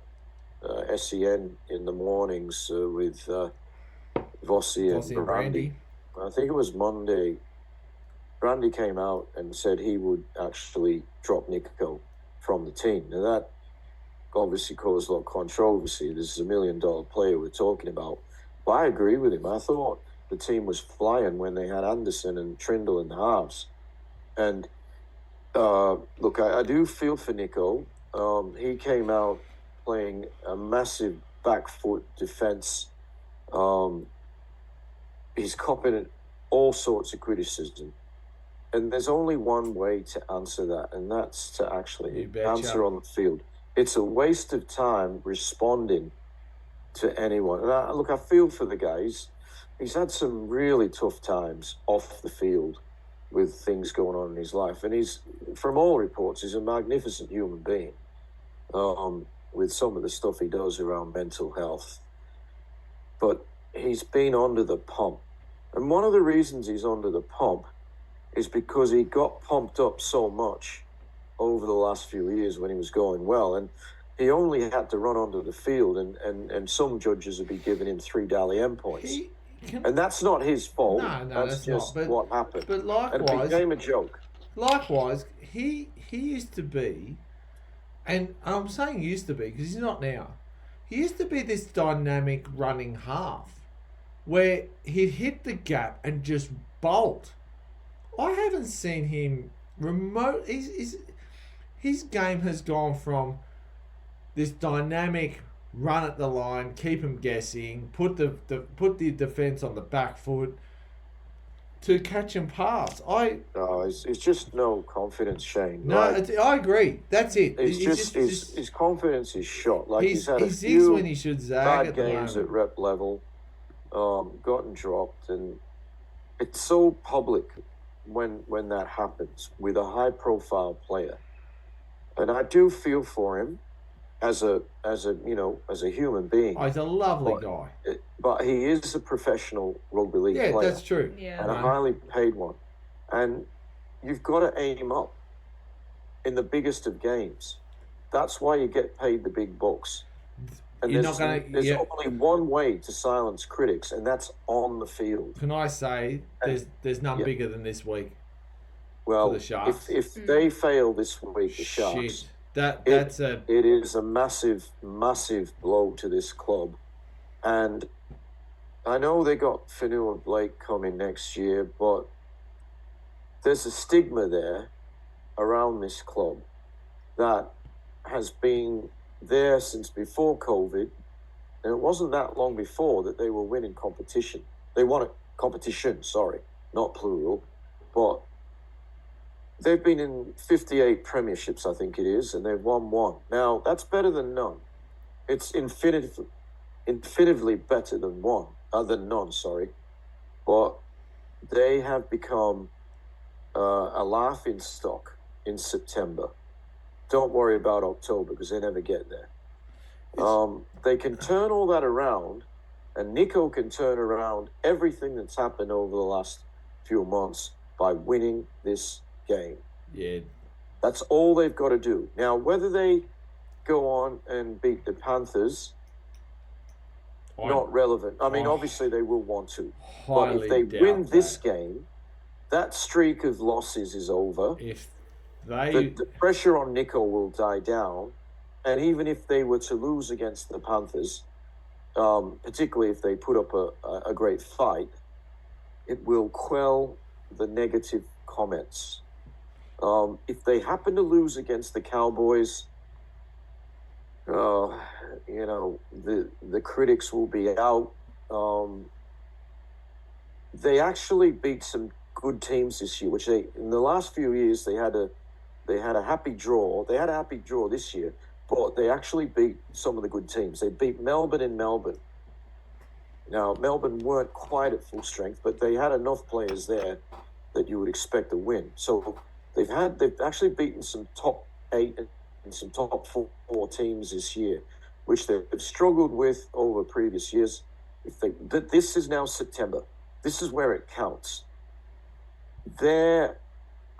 SEN in the mornings with Vossi and Brandy. I think it was Monday. Brandy came out and said he would actually drop Nico from the team. Now that obviously caused a lot of controversy. This is $1 million player we're talking about. But I agree with him. I thought the team was flying when they had Anderson and Trindle in the halves. And look, I do feel for Nico. He came out playing a massive back foot defence. He's copping all sorts of criticism. And there's only one way to answer that, and that's to actually answer on the field. It's a waste of time responding to anyone. And I feel for the guys. He's had some really tough times off the field with things going on in his life. And he's, from all reports, he's a magnificent human being with some of the stuff he does around mental health. But he's been under the pump. And one of the reasons he's under the pump is because he got pumped up so much over the last few years when he was going well. And he only had to run onto the field, and some judges would be giving him 3 Dally M points. And that's not his fault. No, that's just not. what happened. But likewise, and it became a joke. Likewise, he used to be, and I'm saying used to be because he's not now. He used to be this dynamic running half where he'd hit the gap and just bolt. I haven't seen him remote. His game has gone from this dynamic run at the line, keep him guessing, put the defense on the back foot, to catch and pass. No, it's just no confidence, Shane. No, I agree. That's it. It's just his confidence is shot. Like he's had a zigs few when he should zag bad at the games moment. at rep level, gotten dropped, and it's so public when that happens with a high profile player. And I do feel for him as a human being. Oh, he's a lovely guy. But he is a professional rugby league player. Yeah, that's true. Yeah. And a highly paid one. And you've got to aim up in the biggest of games. That's why you get paid the big bucks. And there's only one way to silence critics, and that's on the field. Can I say there's none bigger than this week? Well, for the Sharks. If they fail this week, the Sharks, it is a massive, massive blow to this club. And I know they got Fanua Blake coming next year, but there's a stigma there around this club that has been there since before COVID, and it wasn't that long before that they were winning competition. They won a competition, not plural, but they've been in 58 premierships, I think it is, and they've won one. Now, that's better than none. It's infinitively better than none, But they have become a laughing stock in September. Don't worry about October because they never get there. They can turn all that around, and Nico can turn around everything that's happened over the last few months by winning this game. Yeah. That's all they've got to do. Now, whether they go on and beat the Panthers, not relevant. I mean, obviously they will want to. But if they win this game, that streak of losses is over. The pressure on Nico will die down. And even if they were to lose against the Panthers, particularly if they put up a great fight, it will quell the negative comments. If they happen to lose against the Cowboys, the critics will be out. They actually beat some good teams this year, which in the last few years they had a happy draw. They had a happy draw this year, but they actually beat some of the good teams. They beat Melbourne in Melbourne. Now, Melbourne weren't quite at full strength, but they had enough players there that you would expect to win. So they've actually beaten some top 8 and some top 4 teams this year, which they've struggled with over previous years. This is now September. This is where it counts. The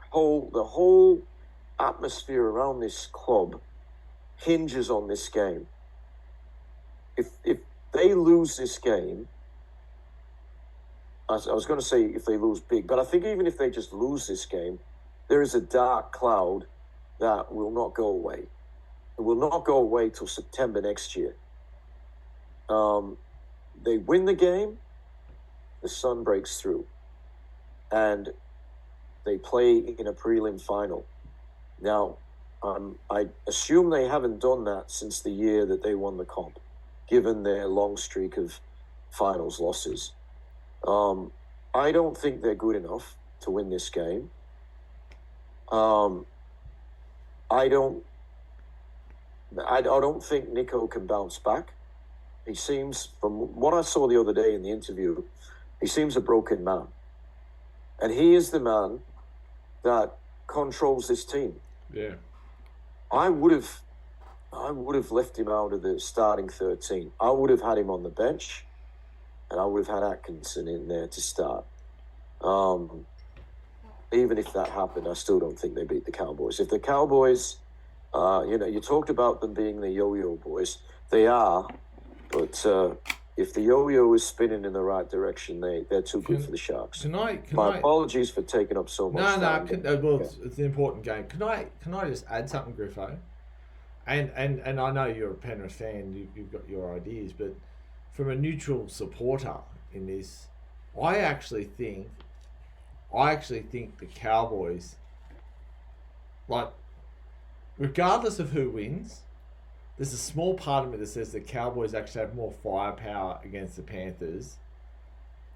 whole atmosphere around this club hinges on this game. If they lose this game, I was going to say if they lose big, but I think even if they just lose this game, there is a dark cloud that will not go away. It will not go away till September next year. They win the game, the sun breaks through, and they play in a prelim final. Now, I assume they haven't done that since the year that they won the comp, given their long streak of finals losses. I don't think they're good enough to win this game. I don't think Nico can bounce back. He seems, from what I saw the other day in the interview, he seems a broken man. And he is the man that controls this team. Yeah. I would have left him out of the starting 13. I would have had him on the bench, and I would have had Atkinson in there to start. Even if that happened, I still don't think they beat the Cowboys. If the Cowboys, you talked about them being the yo-yo boys. They are, but if the yo-yo is spinning in the right direction, they're too good for the Sharks. My apologies for taking up so much time. It's an important game. Can I just add something, Griffo? And I know you're a Penrith fan. You've got your ideas, but from a neutral supporter in this, I actually think the Cowboys, like, regardless of who wins, there's a small part of me that says the Cowboys actually have more firepower against the Panthers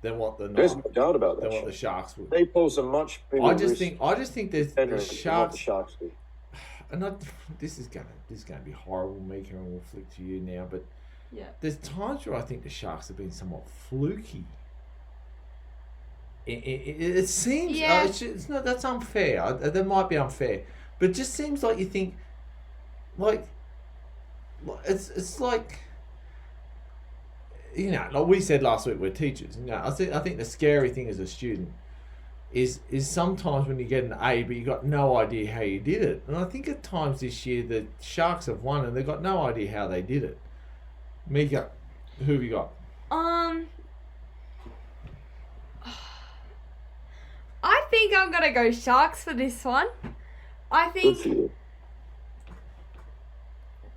than what the There's no doubt about that. than what the Sharks would. They pose a much bigger I just risk think there's than the what Sharks. the Sharks do. And this is gonna be horrible, Mika, and we'll flick to you now. But Yeah. there's times where I think the Sharks have been somewhat fluky. It seems Yeah. it's not, that's unfair. That might be unfair, but it just seems like you think like it's like, you know, like we said last week, we're teachers. You know, I think the scary thing as a student is sometimes when you get an A, but you got no idea how you did it. And I think at times this year the Sharks have won and they've got no idea how they did it. Mika, who have you got? I think I'm gonna go Sharks for this one. I Good for think. you.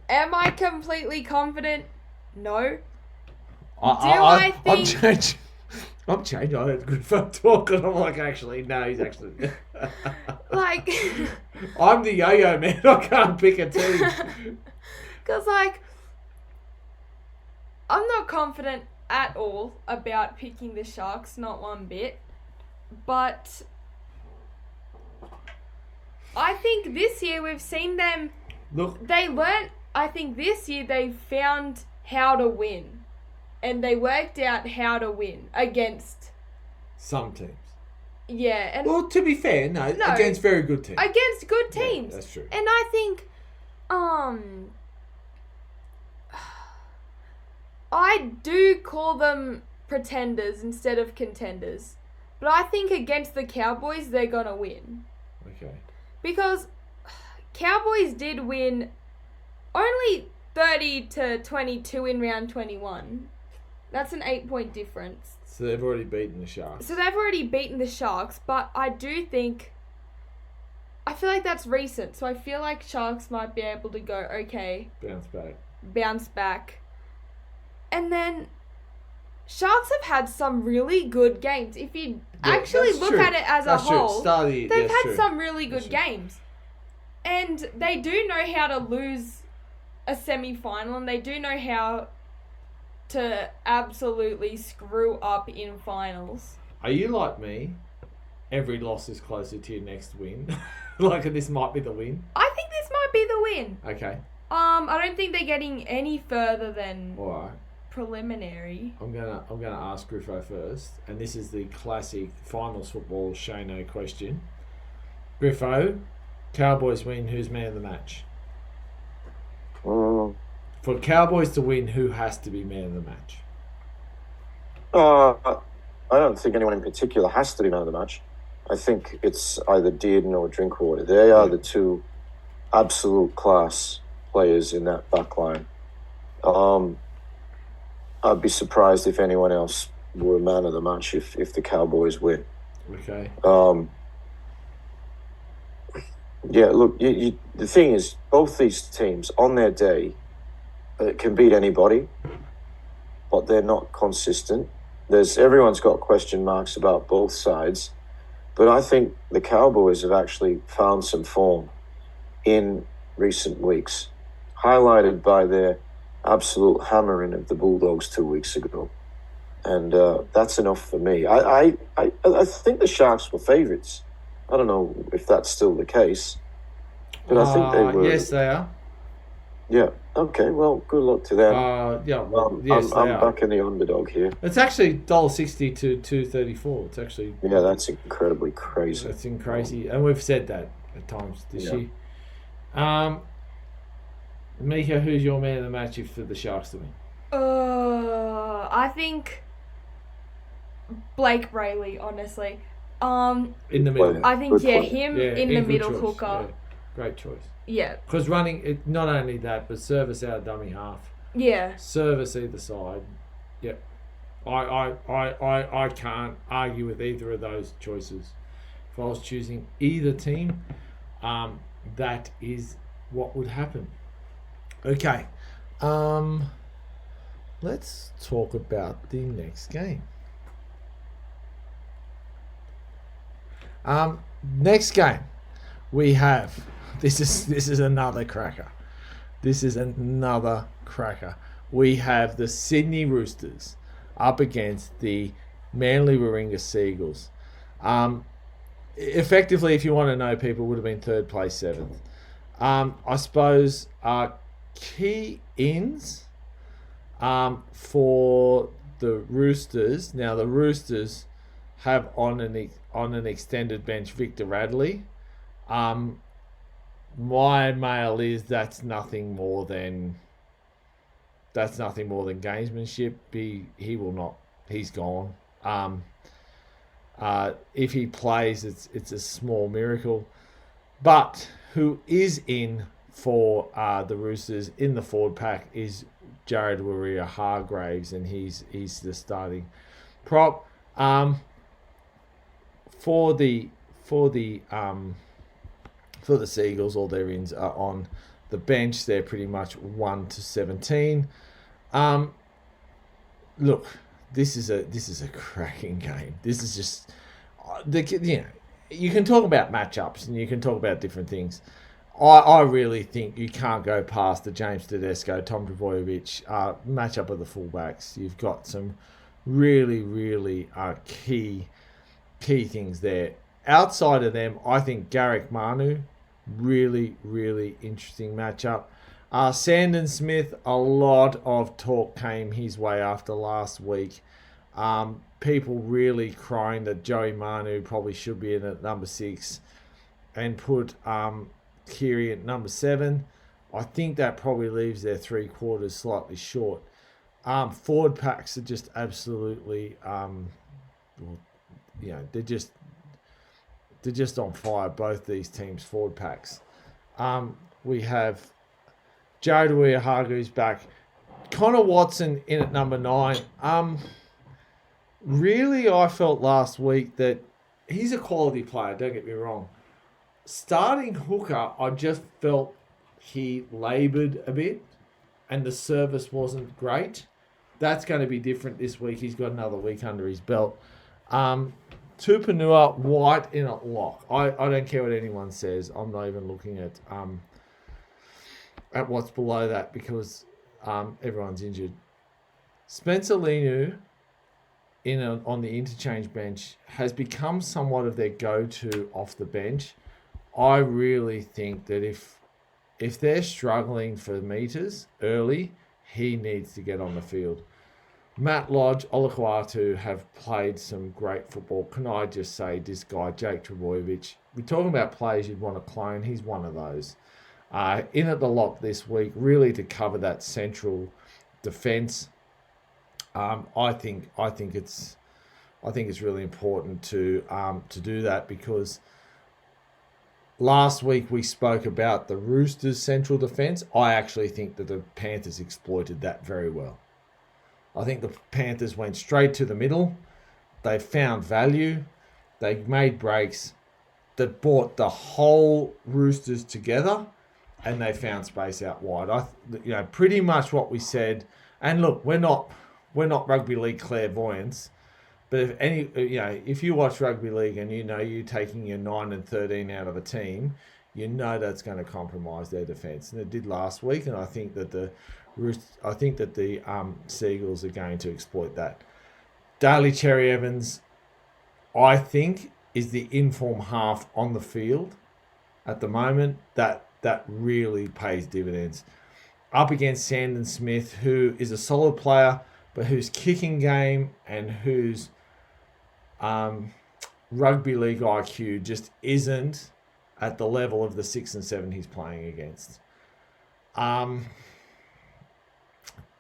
Am I completely confident? No. I'm think- changing. I'm changing. I heard good fun talk, and I'm like, actually, no, he's actually. Like. I'm the yo-yo man. I can't pick a team. Because, like, I'm not confident at all about picking the Sharks, not one bit. But I think this year we've seen them. Look, They learnt. I think this year they found how to win. And they worked out how to win against. some teams. Yeah. And Well, to be fair, no, No. against very good teams. against good teams. Yeah, that's true. And I think, I do call them pretenders instead of contenders. But I think against the Cowboys, they're going to win. Okay. Because Cowboys did win only 30-22 in round 21. That's an 8-point difference. So they've already beaten the Sharks. So they've already beaten the Sharks, but I do think... I feel like that's recent, so I feel like Sharks might be able to go, okay, bounce back. And then Sharks have had some really good games. If you actually that's look true. at it as That's a true. whole, Start of the year, they've that's had true. some really good That's true. games. And they do know how to lose a semi-final, and they do know how to absolutely screw up in finals. Are you like me? Every loss is closer to your next win. Like, this might be the win. I think this might be the win. Okay. I don't think they're getting any further than All right. preliminary. I'm gonna ask Griffo first, and this is the classic finals football Shano question. Griffo, Cowboys win. Who's man of the match? For Cowboys to win, who has to be man of the match? I don't think anyone in particular has to be man of the match. I think it's either Dearden or Drinkwater. They are the two absolute class players in that back line. I'd be surprised if anyone else were man of the match if the Cowboys win. Okay. Yeah, look, the thing is, both these teams, on their day, can beat anybody, but they're not consistent. Everyone's got question marks about both sides, but I think the Cowboys have actually found some form in recent weeks, highlighted by their absolute hammering of the Bulldogs 2 weeks ago. And that's enough for me. I think the Sharks were favourites. I don't know if that's still the case, but I think they were. Yes, they are. Yeah. Okay. Well, good luck to them. Yeah. Well, yes, I'm they are. backing the underdog here. It's actually $1.60 to $2.34. It's actually. Yeah, that's incredibly crazy. That's crazy, and we've said that at times this year. Mika, who's your man of the match if for the Sharks to win? I think Blake Brayley, honestly. In the middle. I think, Good yeah, point. him Yeah, in the good middle choice. hooker. Yeah, great choice. Yeah. Because running, not only that, but service out dummy half. Yeah. Service either side. Yep. I can't argue with either of those choices. If I was choosing either team, that is what would happen. Okay. Let's talk about the next game. Next game we have this is another cracker. This is another cracker. We have the Sydney Roosters up against the Manly Warringah Seagulls. Effectively, if you want to know, people would have been third place, seventh. I suppose key ins for the Roosters. Now the Roosters have on an extended bench Victor Radley. My mail is that's nothing more than gamesmanship. He will not. He's gone. If he plays, it's a small miracle. But who is in for the Roosters in the forward pack is Jared Warrior-Hargreaves, and he's the starting prop. For the Seagulls, all their ins are on the bench. They're pretty much 1 to 17. Look, this is a cracking game. This is just you can talk about matchups and you can talk about different things. I really think you can't go past the James Tedesco, Tom Trbojevic matchup of the fullbacks. You've got some really, really key things there. Outside of them, I think Garrick Manu, really, really interesting matchup. Sandon Smith, a lot of talk came his way after last week. People really crying that Joey Manu probably should be in at number 6 and put Keary at number 7. I think that probably leaves their 3/4 slightly short. Forward packs are just absolutely, they're just on fire. Both these teams' forward packs. We have Jared Warrior-Hargreaves back. Connor Watson in at number 9. Really, I felt last week that he's a quality player, don't get me wrong. Starting hooker, I just felt he laboured a bit and the service wasn't great. That's going to be different this week. He's got another week under his belt. Tupanua, White in a lock. I don't care what anyone says. I'm not even looking at what's below that because everyone's injured. Spencer Leniu on the interchange bench has become somewhat of their go-to off the bench. I really think that if they're struggling for meters early, he needs to get on the field. Matt Lodge, Olakwatu have played some great football. Can I just say this guy, Jake Trbojevic, we're talking about players you'd want to clone. He's one of those. In at the lock this week, really to cover that central defence. I think it's really important to do that because last week we spoke about the Roosters' central defence. I actually think that the Panthers exploited that very well. I think the Panthers went straight to the middle. They found value. They made breaks that brought the whole Roosters together, and they found space out wide. Pretty much what we said. And look, we're not rugby league clairvoyants, but if you watch rugby league and you're taking your 9 and 13 out of a team, that's going to compromise their defence, and it did last week. And I think that the Seagulls are going to exploit that. Daly Cherry Evans, I think, is the inform half on the field at the moment. That really pays dividends. Up against Sandon Smith, who is a solid player, but whose kicking game and whose rugby league IQ just isn't at the level of the 6 and 7 he's playing against.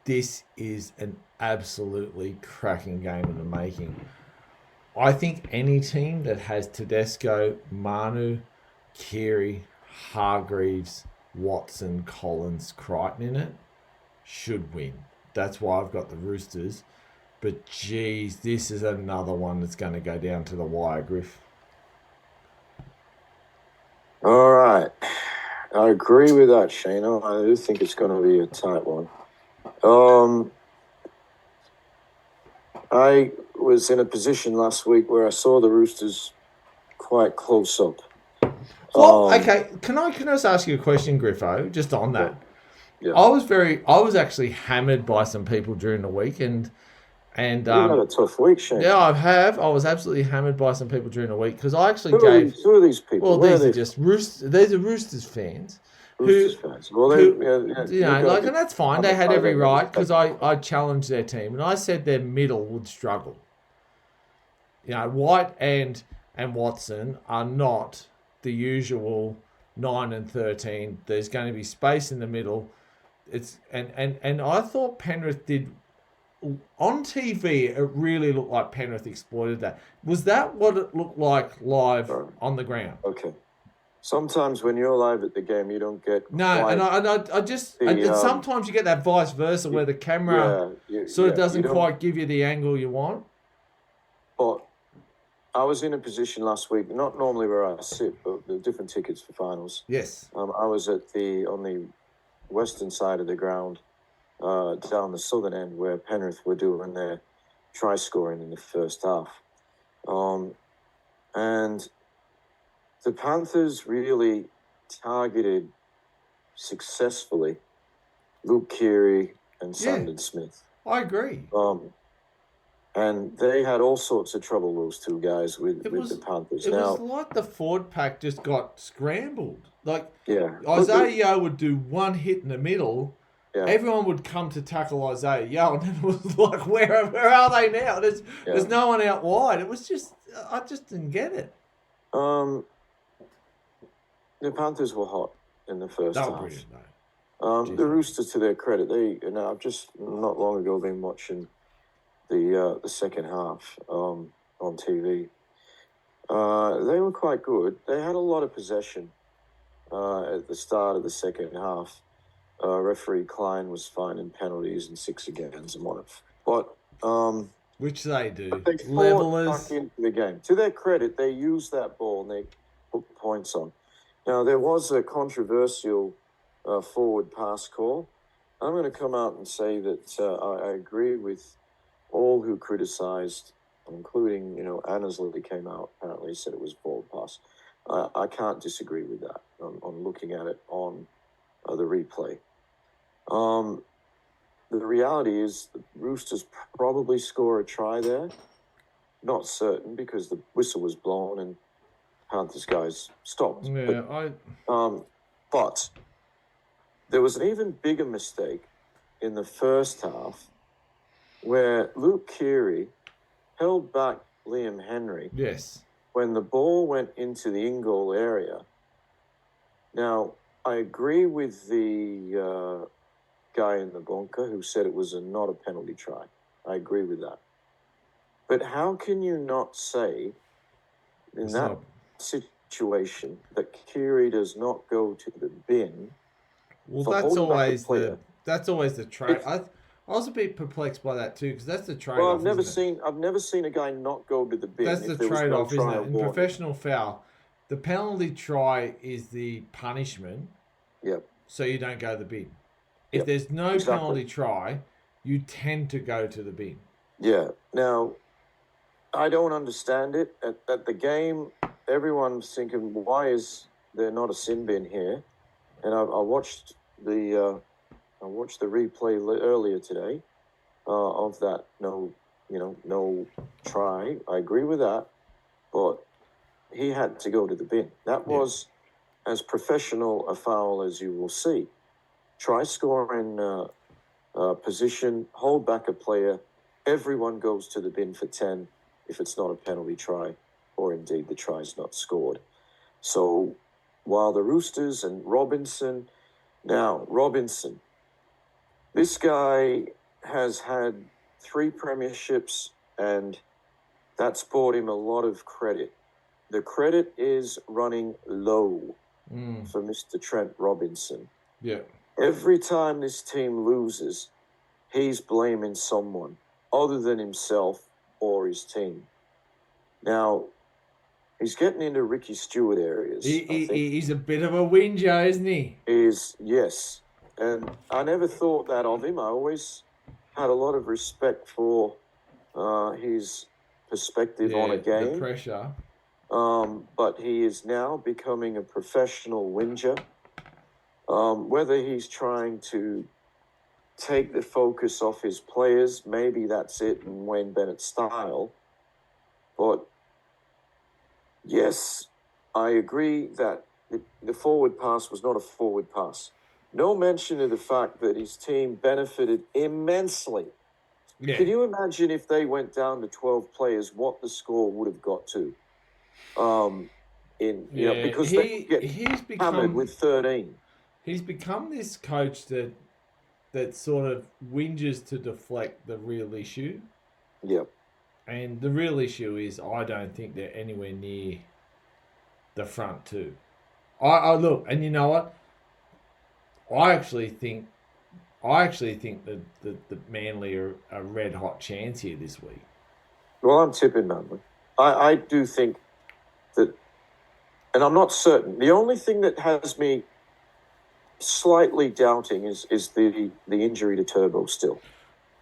This is an absolutely cracking game in the making. I think any team that has Tedesco, Manu, Keary, Hargreaves, Watson, Collins, Crichton in it should win. That's why I've got the Roosters. But geez, this is another one that's going to go down to the wire, Griff. All right. I agree with that, Shano. I do think it's going to be a tight one. I was in a position last week where I saw the Roosters quite close up. Well, okay. Can I just ask you a question, Griffo? Just on that. Yeah. I was actually hammered by some people during the week, and And You've had a tough week, Shane. yeah, I have. I was absolutely hammered by some people during the week because I actually Who are these people? Well, Where these are are they? just Roosters. These are Roosters fans. Roosters fans. Well, And that's fine. They had every right because I I challenged their team and I said their middle would struggle. White and Watson are not the usual 9 and 13. There's going to be space in the middle. And I thought Penrith did on TV. It really looked like Penrith exploited that. Was that what it looked like live on the ground? Okay. Sometimes when you're live at the game, you don't get sometimes you get that vice versa where the camera doesn't quite give you the angle you want. But I was in a position last week, not normally where I sit, but the different tickets for finals. Yes. I was on the western side of the ground, down the southern end where Penrith were doing their try scoring in the first half. And the Panthers really targeted successfully Luke Keary and Sandon Smith. I agree. And they had all sorts of trouble, those two guys, with the Panthers. It was like the forward pack just got scrambled. Isaiah Yeo would do one hit in the middle. Yeah. Everyone would come to tackle Isaiah Yeo, and then it was like, where are they now? There's no one out wide. It was just, I just didn't get it. The Panthers were hot in the first half. Brilliant, the Roosters, to their credit, I've just not long ago been watching the second half on TV. They were quite good. They had a lot of possession at the start of the second half. Referee Klein was finding penalties and 6 against and one. But which they do. But they fought back into the game. To their credit, they used that ball and they put points on. Now, there was a controversial forward pass call. I'm going to come out and say that I agree with all who criticised, including, Annesley came out, apparently said it was forward pass. I can't disagree with that on looking at it on the replay. The reality is the Roosters probably score a try there. Not certain because the whistle was blown and Panthers guys stopped. Yeah, but there was an even bigger mistake in the first half where Luke Keary held back Liam Henry. Yes. When the ball went into the in-goal area. Now, I agree with the guy in the bunker who said it was not a penalty try. I agree with that. But how can you not say in that situation that Keary does not go to the bin? Well, that's always the trade. I was a bit perplexed by that too because that's the trade-off. Well, I've never seen a guy not go to the bin. That's the trade-off, isn't it? In professional foul, the penalty try is the punishment. Yep. So you don't go to the bin. If there's no penalty try, you tend to go to the bin. Yeah. Now, I don't understand it. At the game, everyone's thinking, why is there not a sin bin here? And I watched the replay earlier today of that no try. I agree with that, but he had to go to the bin. That was as professional a foul as you will see. Try scoring position, hold back a player. Everyone goes to the bin for 10 if it's not a penalty try, or indeed the try is not scored. So while the Roosters and Robinson, this guy has had 3 premierships, and that's brought him a lot of credit. The credit is running low for Mr. Trent Robinson. Yeah. Every time this team loses, he's blaming someone other than himself or his team. Now, he's getting into Ricky Stewart areas. He's a bit of a whinger, isn't he? Yes. And I never thought that of him. I always had a lot of respect for his perspective on a game. The pressure. But he is now becoming a professional whinger. Whether he's trying to take the focus off his players. Maybe that's it in Wayne Bennett's style. But yes, I agree that the forward pass was not a forward pass. No mention of the fact that his team benefited immensely. Yeah. Can you imagine if they went down to 12 players, what the score would have got to? Because they get hammered with 13. He's become this coach that sort of whinges to deflect the real issue. Yep. And the real issue is I don't think they're anywhere near the front two. I look, and you know what? I actually think that the Manly are a red hot chance here this week. Well, I'm tipping Manly. I do think that, and I'm not certain. The only thing that has me slightly doubting is the injury to Turbo still.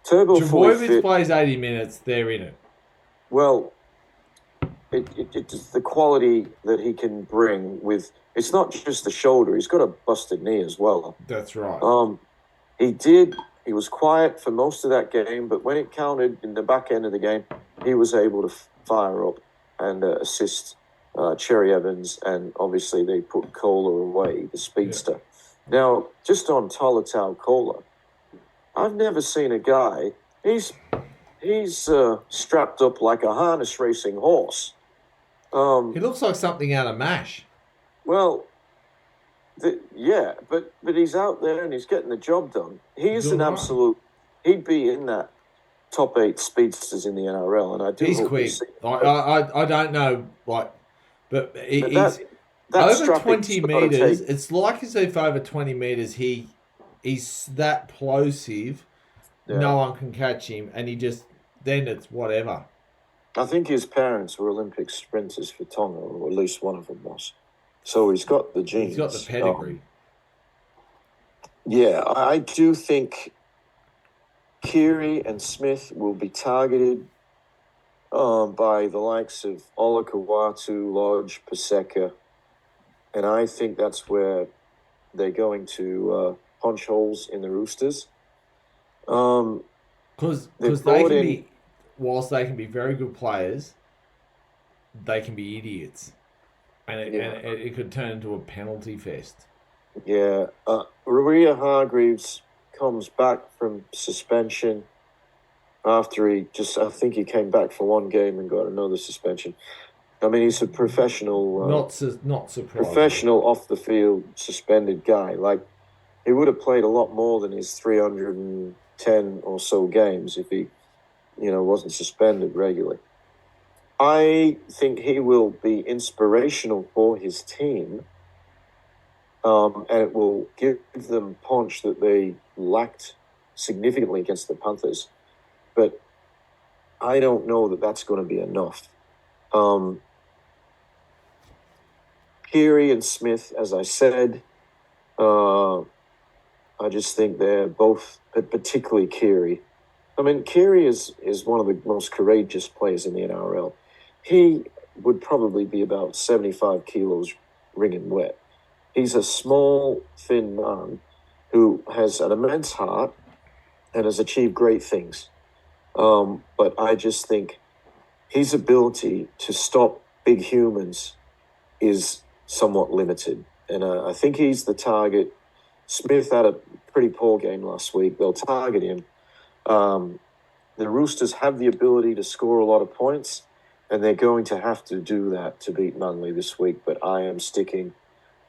Turbo fully fit. Plays 80 minutes, they're in it. Well, it's the quality that he can bring with. It's not just the shoulder; he's got a busted knee as well. That's right. He was quiet for most of that game, but when it counted in the back end of the game, he was able to fire up and assist Cherry Evans, and obviously they put Kohler away, the speedster. Yeah. Now, just on Tolatau Kohler, I've never seen a guy. He's strapped up like a harness racing horse. He looks like something out of MASH. Well, but he's out there and he's getting the job done. He's an absolute. He'd be in that top 8 speedsters in the NRL, and I do. He's hope quick. I don't know, but he's that over 20 meters. It's like as if over 20 meters he's that plosive. Yeah. No one can catch him, and then it's whatever. I think his parents were Olympic sprinters for Tonga, or at least one of them was. So he's got the genes. He's got the pedigree. I do think Keary and Smith will be targeted by the likes of Olakau'atu, Lodge, Paseka, and I think that's where they're going to punch holes in the Roosters. Because they can be, whilst they can be very good players, they can be idiots. And it could turn into a penalty fest. Yeah. Ruia Hargreaves comes back from suspension after I think he came back for one game and got another suspension. I mean, he's a professional... not surprising. Professional off-the-field suspended guy. Like, he would have played a lot more than his 310 or so games if he, wasn't suspended regularly. I think he will be inspirational for his team, and it will give them punch that they lacked significantly against the Panthers. But I don't know that that's going to be enough. Keary and Smith, as I said, I just think they're both, particularly Keary. I mean, Keary is one of the most courageous players in the NRL. He would probably be about 75 kilos wringing wet. He's a small, thin man who has an immense heart and has achieved great things. But I just think his ability to stop big humans is somewhat limited. And I think he's the target. Smith had a pretty poor game last week. They'll target him. The Roosters have the ability to score a lot of points, and they're going to have to do that to beat Manly this week. But I am sticking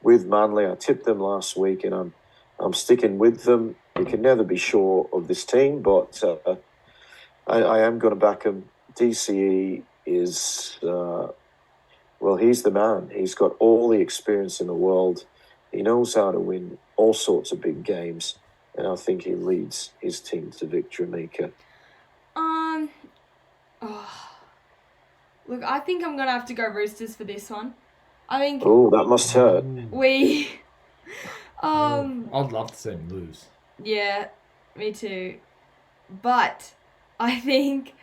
with Manly. I tipped them last week, and I'm sticking with them. You can never be sure of this team, but I am going to back him. DCE is, he's the man. He's got all the experience in the world. He knows how to win all sorts of big games, and I think he leads his team to victory, Mika. Look, I think I'm going to have to go Roosters for this one. I think... Oh, that must hurt. I'd love to see him lose. Yeah, me too. But I think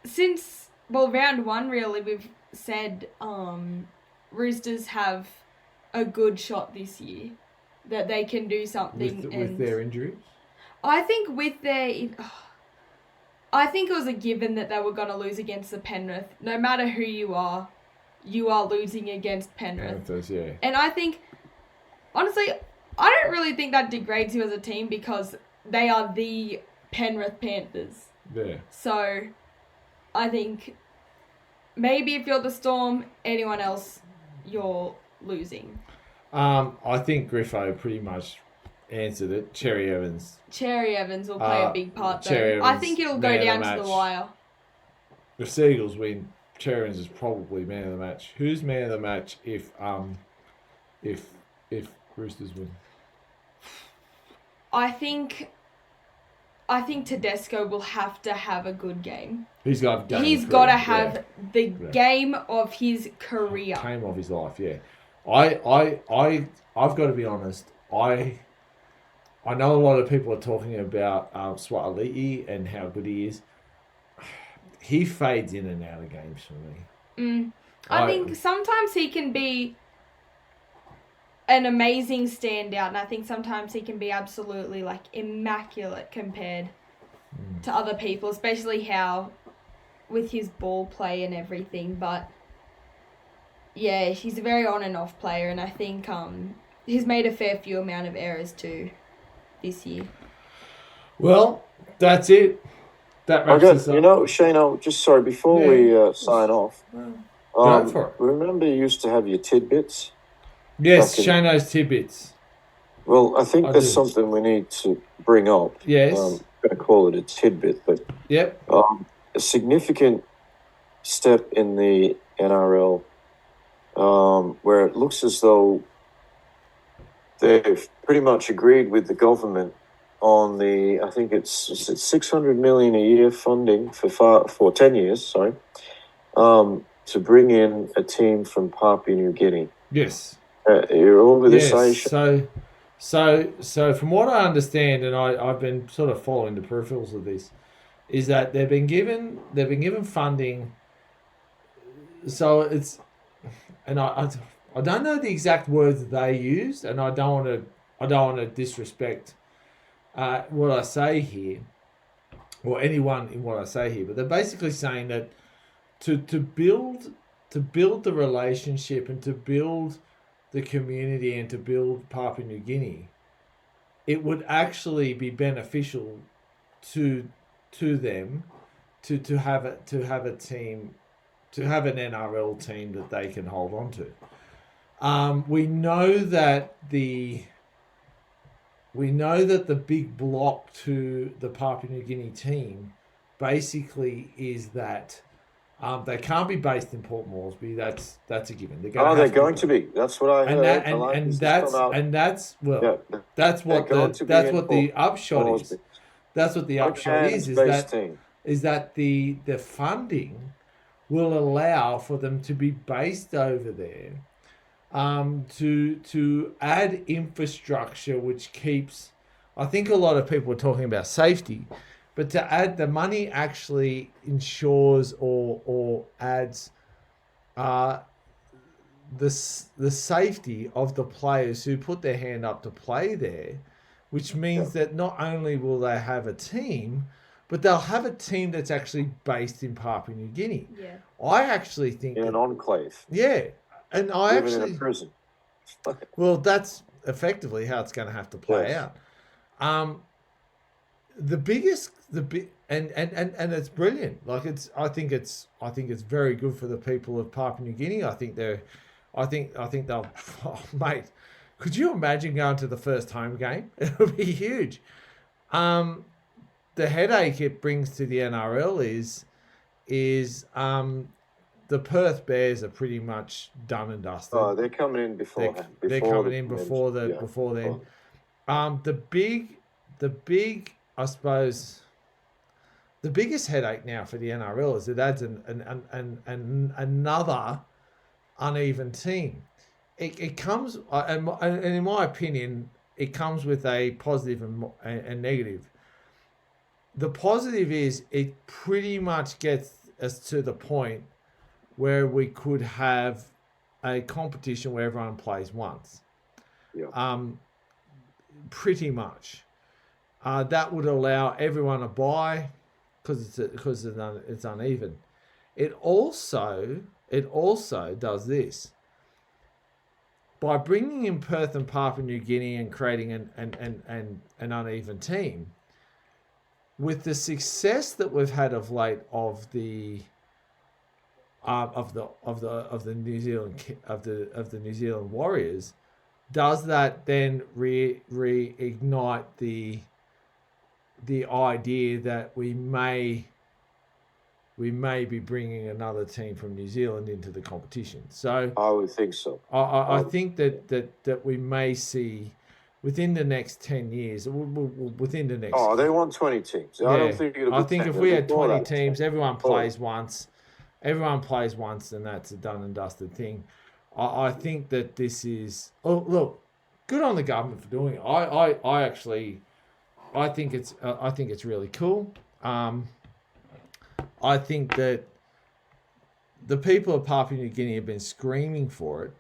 since round 1 really, we've said Roosters have a good shot this year that they can do something with their injuries. I think I think it was a given that they were going to lose against the Penrith. No matter who you are losing against Penrith. Panthers, yeah. And I think, honestly, I don't really think that degrades you as a team because they are the Penrith Panthers. Yeah. So, I think maybe if you're the Storm, anyone else, you're losing. I think Griffo pretty much answered it. Cherry Evans will play a big part Cherry though. I Evans, think it'll go man of down the to the match. wire. If Seagulls win, Cherry Evans is probably man of the match. Who's man of the match if Roosters win? I think Tedesco will have to have a good game. He's got to have the game of his career. Game of his life, yeah. I've got to be honest. I know a lot of people are talking about Swatali'i and how good he is. He fades in and out of games for me. I think sometimes he can be an amazing standout, and I think sometimes he can be absolutely like immaculate compared to other people, especially how with his ball play and everything. But yeah, he's a very on and off player, and I think he's made a fair few amount of errors too this year. Well, that's it. That wraps us up. You know, Shane, just sorry, before we sign off, go for it. Remember you used to have your tidbits? Yes, Shano's tidbits. Well, I think there's something we need to bring up. Yes. I'm going to call it a tidbit, but yep. A significant step in the NRL where it looks as though they've pretty much agreed with the government on the, I think it's $600 million a year funding for 10 years, to bring in a team from Papua New Guinea. Yes. You're over this, Aisha? So from what I understand, and I've been sort of following the peripherals of this, is that they've been given funding. So it's, and I don't know the exact words that they used, and I don't want to disrespect what I say here, or anyone in what I say here, but they're basically saying that to build the relationship and to build the community and to build Papua New Guinea, it would actually be beneficial to them to have a team, to have an NRL team that they can hold on to. We know that the big block to the Papua New Guinea team basically is that they can't be based in Port Moresby. That's a given. They're going to be. That's what I heard. That's what the upshot is. That's what the upshot is that the funding will allow for them to be based over there, to add infrastructure which keeps. I think a lot of people are talking about safety. But to add, the money actually ensures or adds the safety of the players who put their hand up to play there, which means that not only will they have a team, but they'll have a team that's actually based in Papua New Guinea. Yeah. I actually think in an enclave. Yeah, and I living actually in a prison. Well, that's effectively how it's going to have to play out. And it's brilliant. Like I think it's very good for the people of Papua New Guinea. I think they'll. Oh, mate, could you imagine going to the first home game? It would be huge. The headache it brings to the NRL is the Perth Bears are pretty much done and dusted. Oh, they're coming in before. They're coming in before then. The big, I suppose, the biggest headache now for the NRL is it adds another uneven team. It comes, and in my opinion, it comes with a positive and negative. The positive is it pretty much gets us to the point where we could have a competition where everyone plays once. Yeah. Pretty much. That would allow everyone a bye because it's uneven. It also does this. By bringing in Perth and Papua New Guinea and creating an uneven team, with the success that we've had of late of the New Zealand Warriors, does that then reignite the idea that we may be bringing another team from New Zealand into the competition? So I would think so. I think that we may see within the next 10 years, within the next... Oh, they want 20 teams. Yeah, I don't think it'll be I think 10. if we had 20 that. teams, everyone plays once, and that's a done and dusted thing. I think that this is... Oh, look, good on the government for doing it. I think it's really cool. I think that the people of Papua New Guinea have been screaming for it.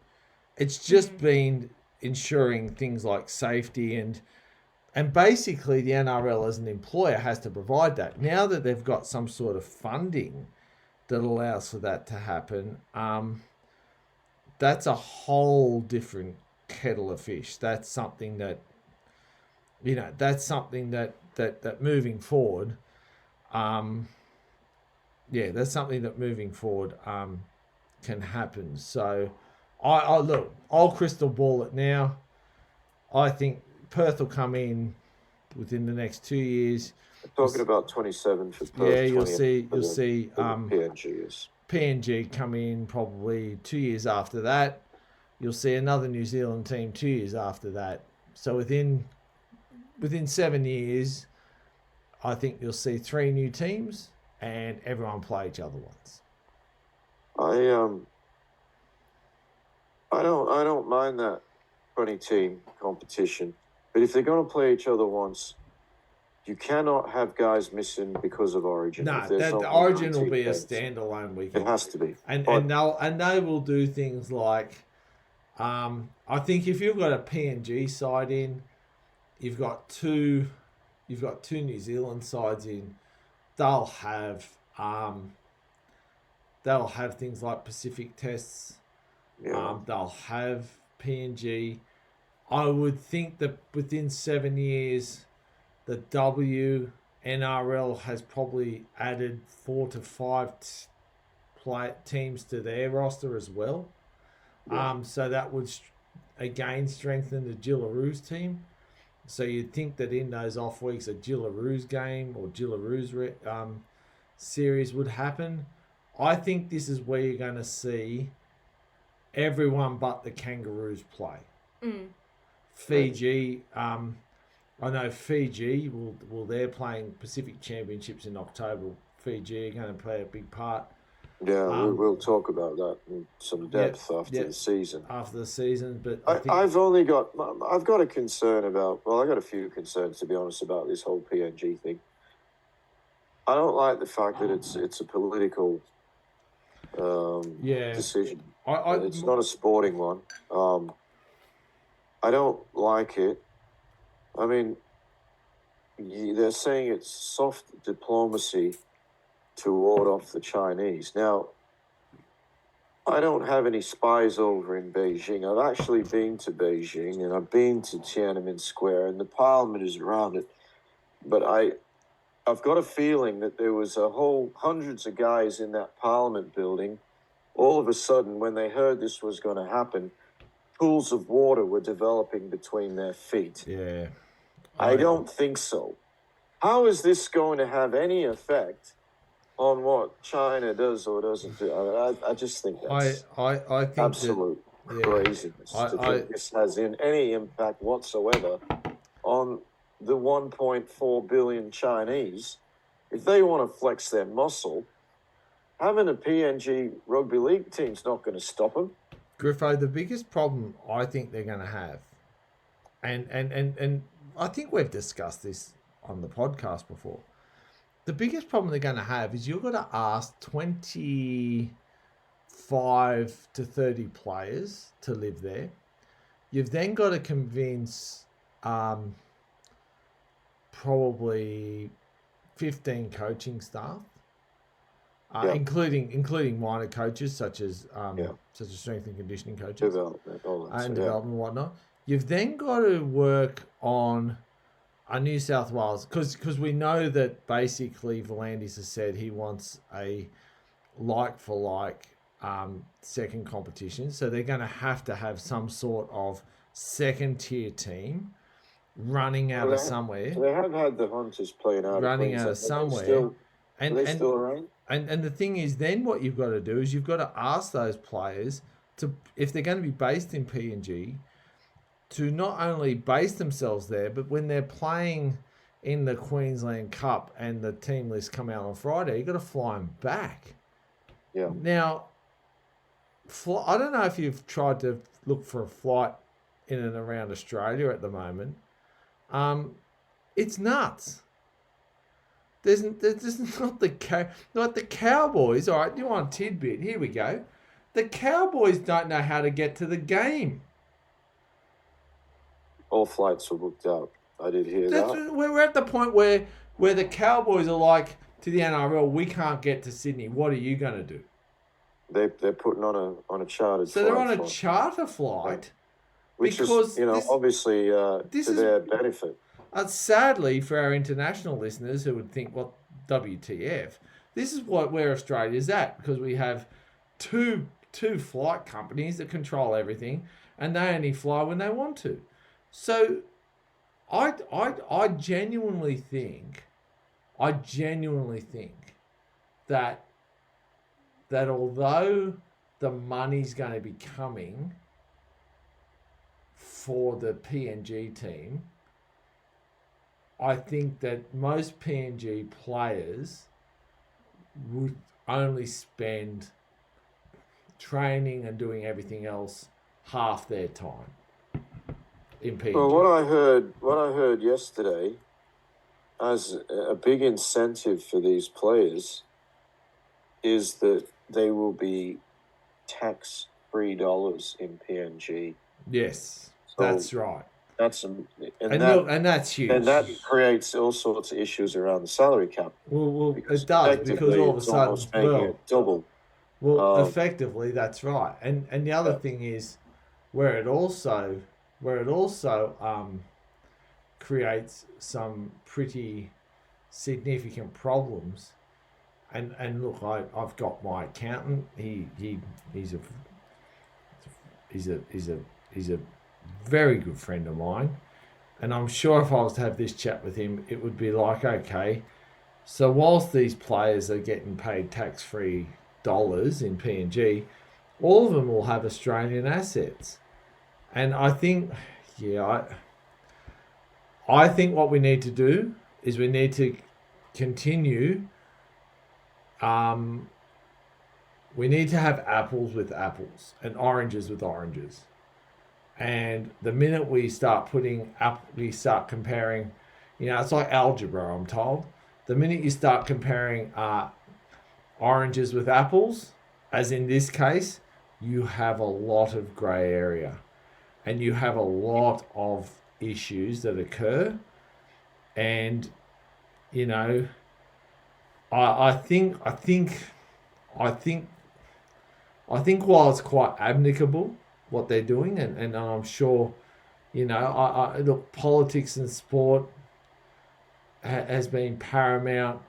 It's just been ensuring things like safety and basically the NRL as an employer has to provide that. Now that they've got some sort of funding that allows for that to happen, that's a whole different kettle of fish. That's something that that moving forward, that's something that moving forward can happen. So I look, I'll crystal ball it now. I think Perth will come in within the next 2 years. We're talking about 27 for Perth. Yeah, you'll see PNG. PNG come in probably 2 years after that. You'll see another New Zealand team 2 years after that. So within 7 years, I think you'll see 3 new teams and everyone play each other once. I don't mind that 20-team competition, but if they're going to play each other once, you cannot have guys missing because of Origin. No, the Origin will be a standalone weekend. It has to be, and they will do things like, I think if you've got a PNG side in, you've got two New Zealand sides in, they'll have things like Pacific tests. Yeah. They'll have PNG. I would think that within 7 years, the WNRL has probably added 4 to 5 teams to their roster as well. Yeah. So that would again strengthen the Gillaroos team. So you'd think that in those off weeks, a Gillaroos game or Gillaroos series would happen. I think this is where you're going to see everyone but the Kangaroos play. Fiji, I know Fiji they're playing Pacific Championships in October. Fiji are going to play a big part. Yeah, we'll talk about that in some depth after the season. After the season, but I've got a concern about. Well, I got a few concerns, to be honest, about this whole PNG thing. I don't like the fact that it's a political decision. It's not a sporting one. I don't like it. I mean, they're saying it's soft diplomacy to ward off the Chinese. Now, I don't have any spies over in Beijing. I've actually been to Beijing and I've been to Tiananmen Square and the parliament is around it. But I've got a feeling that there was hundreds of guys in that parliament building. All of a sudden, when they heard this was going to happen, pools of water were developing between their feet. Yeah. I don't think so. How is this going to have any effect on what China does or doesn't do? I just think that's I think absolute craziness to think this has any impact whatsoever on the 1.4 billion Chinese. If they want to flex their muscle, having a PNG rugby league team's not going to stop them. Griffo, the biggest problem I think they're going to have, and I think we've discussed this on the podcast before, the biggest problem they're going to have is you've got to ask 25 to 30 players to live there. You've then got to convince probably 15 coaching staff, Yeah. including minor coaches such as Yeah. strength and conditioning coaches, Development, all that. and So, yeah. development and whatnot. You've then got to work on a New South Wales, because we know that basically Volandis has said he wants a like for like second competition, so they're going to have some sort of second tier team running out Well, of somewhere, So they have had the Hunters playing out running of out of Queensland. somewhere, Are they still around? and the thing is, then what you've got to do is you've got to ask those players to, if they're going to be based in PNG, to not only base themselves there, but when they're playing in the Queensland Cup and the team list come out on Friday, you've got to fly them back. Yeah. Now, I don't know if you've tried to look for a flight in and around Australia at the moment. It's nuts. There's not the Cowboys. All right, you want a tidbit? Here we go. The Cowboys don't know how to get to the game. All flights were booked out. I did hear that. We're at the point where the Cowboys are like to the NRL, we can't get to Sydney. What are you going to do? They're putting on a chartered flight. So they're on a charter flight, which because is obviously to their benefit. Sadly, for our international listeners who would think, "What WTF?" This is where Australia's at, because we have two flight companies that control everything, and they only fly when they want to. So, I genuinely think that although the money's going to be coming for the PNG team, I think that most PNG players would only spend training and doing everything else half their time in PNG. Well, what I heard yesterday, as a big incentive for these players, is that they will be tax-free dollars in PNG. Yes, So that's right. That's and that's huge. And that creates all sorts of issues around the salary cap. Well, it does, because all of a sudden, it double. Well, effectively, that's right. And the other thing is, where it also creates some pretty significant problems. And look, I've got my accountant. He's a very good friend of mine, and I'm sure if I was to have this chat with him, it would be like, okay, so whilst these players are getting paid tax-free dollars in PNG, all of them will have Australian assets, and I think what we need to do is we need to continue. We need to have apples with apples and oranges with oranges. And the minute we start comparing, it's like algebra, I'm told. The minute you start comparing oranges with apples, as in this case, you have a lot of grey area. And you have a lot of issues that occur. And, I think while it's quite amicable what they're doing, and I'm sure, look, politics and sport has been paramount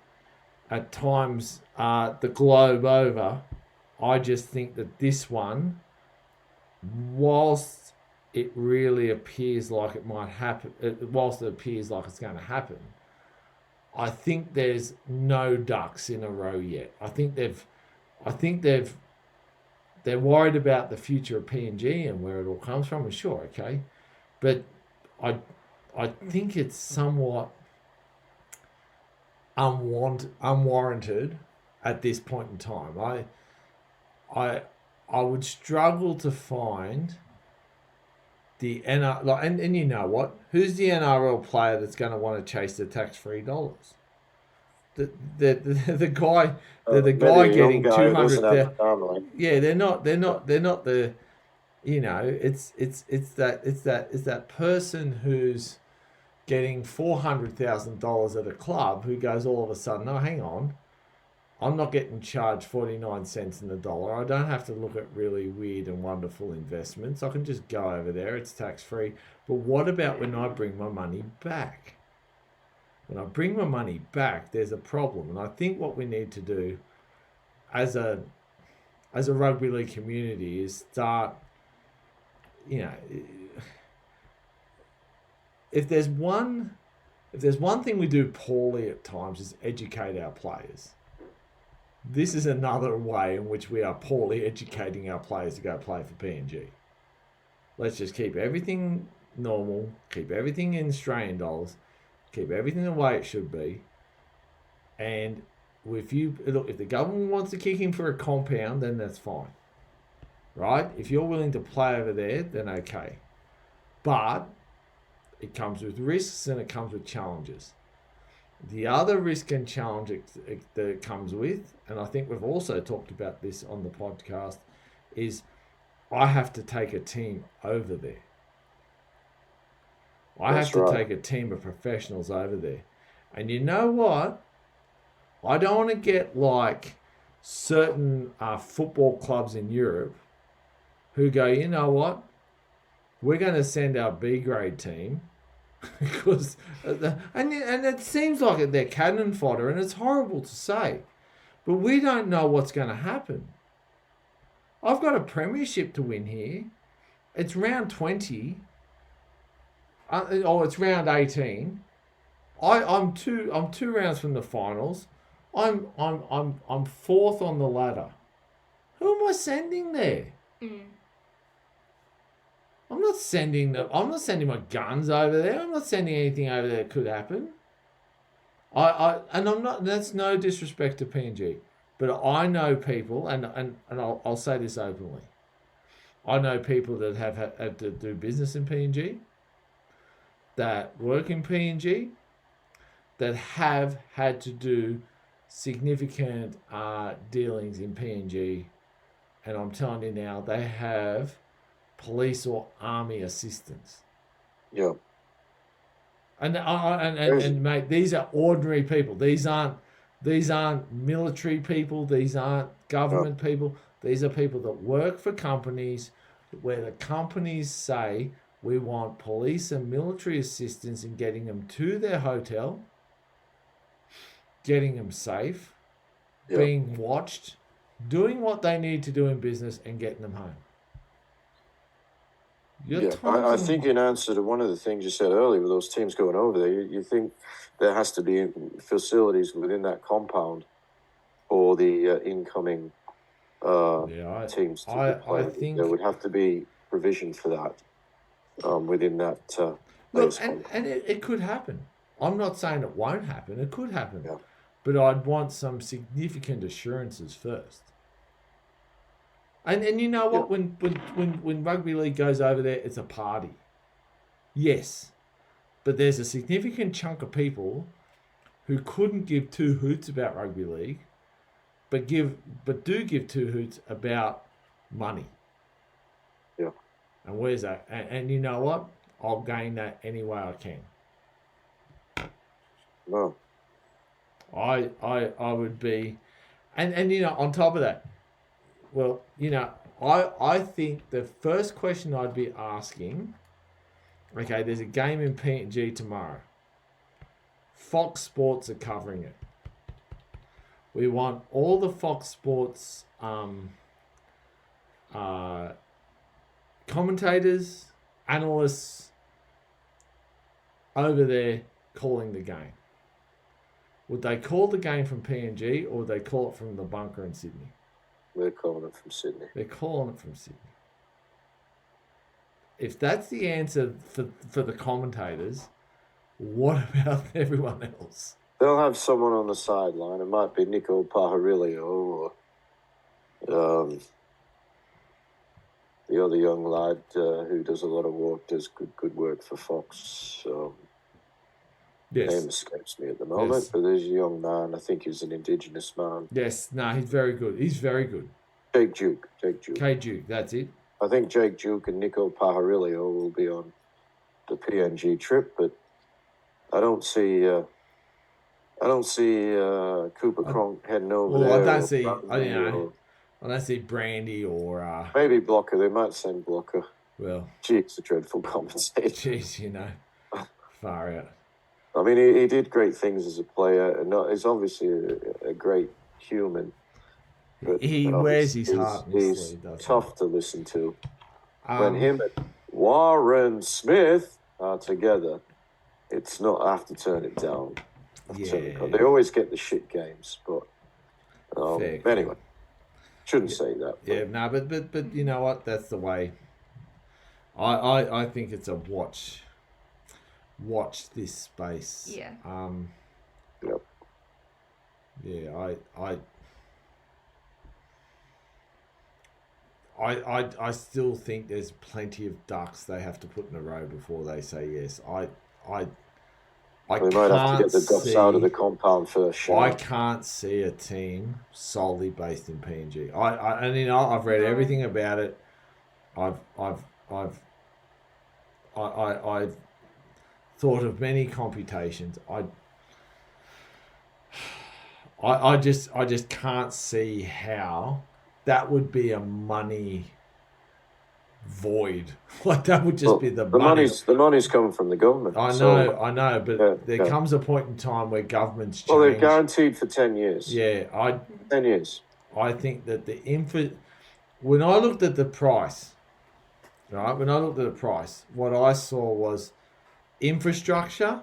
at times the globe over. I just think that this one, whilst it really appears like it might happen, whilst it appears like it's going to happen, I think there's no ducks in a row yet. I think they're worried about the future of PNG and where it all comes from, and sure, okay. But I think it's somewhat unwarranted at this point in time. I would struggle to find the NRL, and you know what? Who's the NRL player that's going to want to chase the tax-free dollars? The guy getting 200. Yeah, they're not the. It's that person who's getting $400,000 at a club who goes all of a sudden, oh, hang on, I'm not getting charged 49 cents in the dollar. I don't have to look at really weird and wonderful investments. I can just go over there. It's tax-free. But what about when I bring my money back? When I bring my money back, there's a problem. And I think what we need to do as a rugby league community is start, if there's one thing we do poorly at times is educate our players. This is another way in which we are poorly educating our players to go play for PNG. Let's just keep everything normal, keep everything in Australian dollars, keep everything the way it should be. And if the government wants to kick in for a compound, then that's fine. Right? If you're willing to play over there, then okay. But it comes with risks and it comes with challenges. The other risk and challenge that it comes with, and I think we've also talked about this on the podcast, is I have to take a team over there. I have to take a team of professionals over there. And you know what? I don't want to get like certain football clubs in Europe who go, you know what? We're going to send our B grade team because and it seems like they're cannon fodder, and it's horrible to say, but we don't know what's going to happen. I've got a premiership to win here. It's round 20. It's round 18. I'm two rounds from the finals. I'm fourth on the ladder. Who am I sending there? I'm not sending my guns over there. I'm not sending anything over there that could happen. That's no disrespect to PNG, but I know people, and I'll say this openly. I know people that have had to do business in PNG, that work in PNG, that have had to do significant dealings in PNG, and I'm telling you now, they have police or army assistance. Yeah. And mate, these are ordinary people. These aren't military people. These aren't government people. These are people that work for companies where the companies say we want police and military assistance in getting them to their hotel, getting them safe, being watched, doing what they need to do in business, and getting them home. I think in answer to one of the things you said earlier with those teams going over there, you think there has to be facilities within that compound for the incoming teams to play. I think there would have to be provision for that within that. Look, and it could happen. I'm not saying it won't happen. It could happen. Yeah. But I'd want some significant assurances first. And you know what? When rugby league goes over there, it's a party. Yes. But there's a significant chunk of people who couldn't give two hoots about rugby league, but do give two hoots about money. Yeah. And where's that? And you know what? I'll gain that any way I can. No. I would be, and you know, on top of that, well, you know, I think the first question I'd be asking, okay, there's a game in PNG tomorrow. Fox Sports are covering it. We want all the Fox Sports commentators, analysts over there calling the game. Would they call the game from PNG or would they call it from the bunker in Sydney? They're calling it from Sydney. They're calling it from Sydney. If that's the answer for the commentators, what about everyone else? They'll have someone on the sideline. It might be Nico Pajarillo or the other young lad who does a lot of work, does good work for Fox. Yes. Name escapes me at the moment, but there's a young man. I think he's an Indigenous man. Yes, he's very good. He's very good. Jake Duke. Duke, that's it. I think Jake Duke and Nico Pajarillo will be on the PNG trip, but I don't see Cooper Cronk heading over there. Well, I don't see. Brandy I don't see Brandy or. Maybe Blocker. They might send Blocker. Well, He's a dreadful commentator. Jeez, far out. I mean, he did great things as a player, and he's obviously a great human. But he wears his heart in his sleeve. He's tough to listen to. When him and Warren Smith are together, it's not. I have to turn it down. They always get the shit games, but anyway, shouldn't say that. But. Yeah, no, but you know what? That's the way. I think it's a watch this space. Yeah. Yep. Yeah, I still think there's plenty of ducks they have to put in a row before they say yes. They might have to get the ducks out of the compound first. Shane. I can't see a team solely based in PNG. I've read everything about it. I've thought of many computations. I just can't see how that would be a money void. Like that would just be the money. The money's coming from the government. I know, but there comes a point in time where governments change. Well, they're guaranteed for 10 years. Yeah, 10 years. I think that when I looked at the price, right? When I looked at the price, what I saw was infrastructure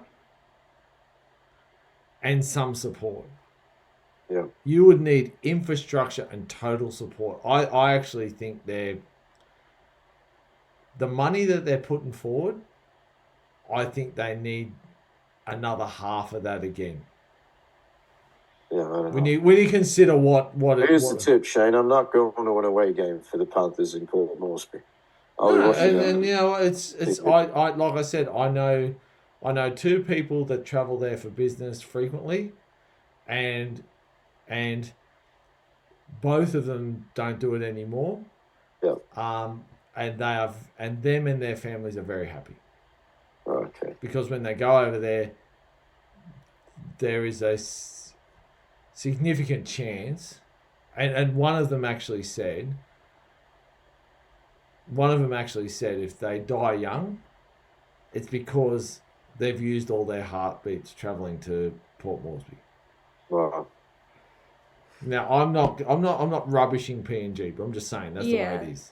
and some support. Yeah. You would need infrastructure and total support. I actually think the money that they're putting forward, I think they need another half of that again. Yeah, I don't know. When you consider what Here's the tip, Shane. I'm not going to an away game for the Panthers in Port Moresby. And it's I like I said, I know two people that travel there for business frequently, and both of them don't do it anymore. Yeah. And them and their families are very happy. Okay. Because when they go over there, there is a significant chance, and one of them actually said if they die young, it's because they've used all their heartbeats travelling to Port Moresby. Wow. Now I'm not rubbishing PNG, but I'm just saying that's the way it is.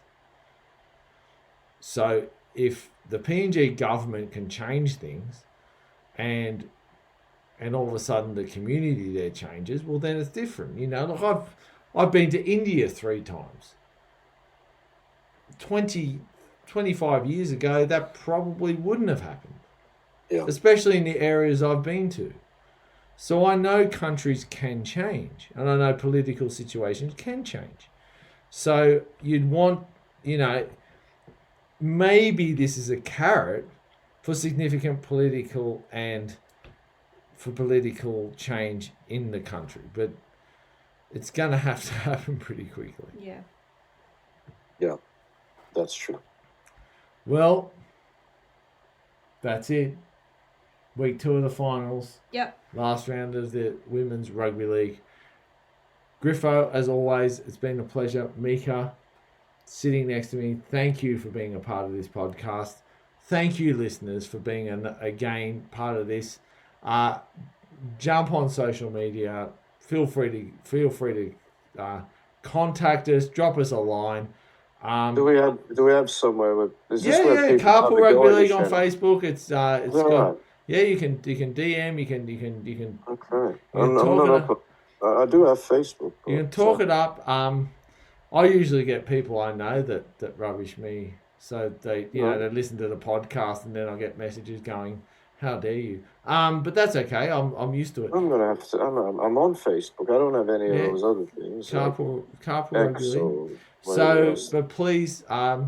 So if the PNG government can change things, and all of a sudden the community there changes, well then it's different. Look, I've been to India 3 times. 25 years ago, that probably wouldn't have happened. Yeah. Especially in the areas I've been to. So I know countries can change, and I know political situations can change. So you'd want, maybe this is a carrot for significant political change in the country, but it's going to have to happen pretty quickly. Yeah. Yeah, that's true. Well, that's it. Week 2 of the finals. Yep. Last round of the Women's Rugby League. Griffo, as always, it's been a pleasure. Mika, sitting next to me, thank you for being a part of this podcast. Thank you, listeners, for being, again, part of this. Jump on social media. Feel free to contact us. Drop us a line. Do we have somewhere? Carpool Rugby League on Facebook. It's got. Right. Yeah, you can DM. You can. Okay. I'm not up. I do have Facebook. You can talk it up. I usually get people I know that rubbish me, so they they listen to the podcast, and then I get messages going, "How dare you?" But that's okay. I'm used to it. I'm gonna have to. I'm on Facebook. I don't have any of those other things. Carpool Rugby League. So, but please, I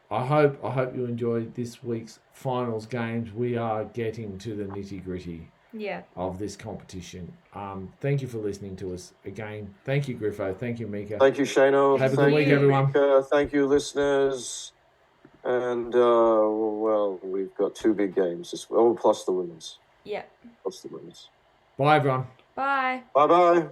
hope you enjoyed this week's finals games. We are getting to the nitty-gritty of this competition. Thank you for listening to us again. Thank you, Griffo. Thank you, Mika. Thank you, Shano. Have a good week, everyone. Mika. Thank you, listeners. And, well, we've got 2 big games this week. Oh, plus the women's. Yeah. Plus the women's. Bye, everyone. Bye. Bye-bye.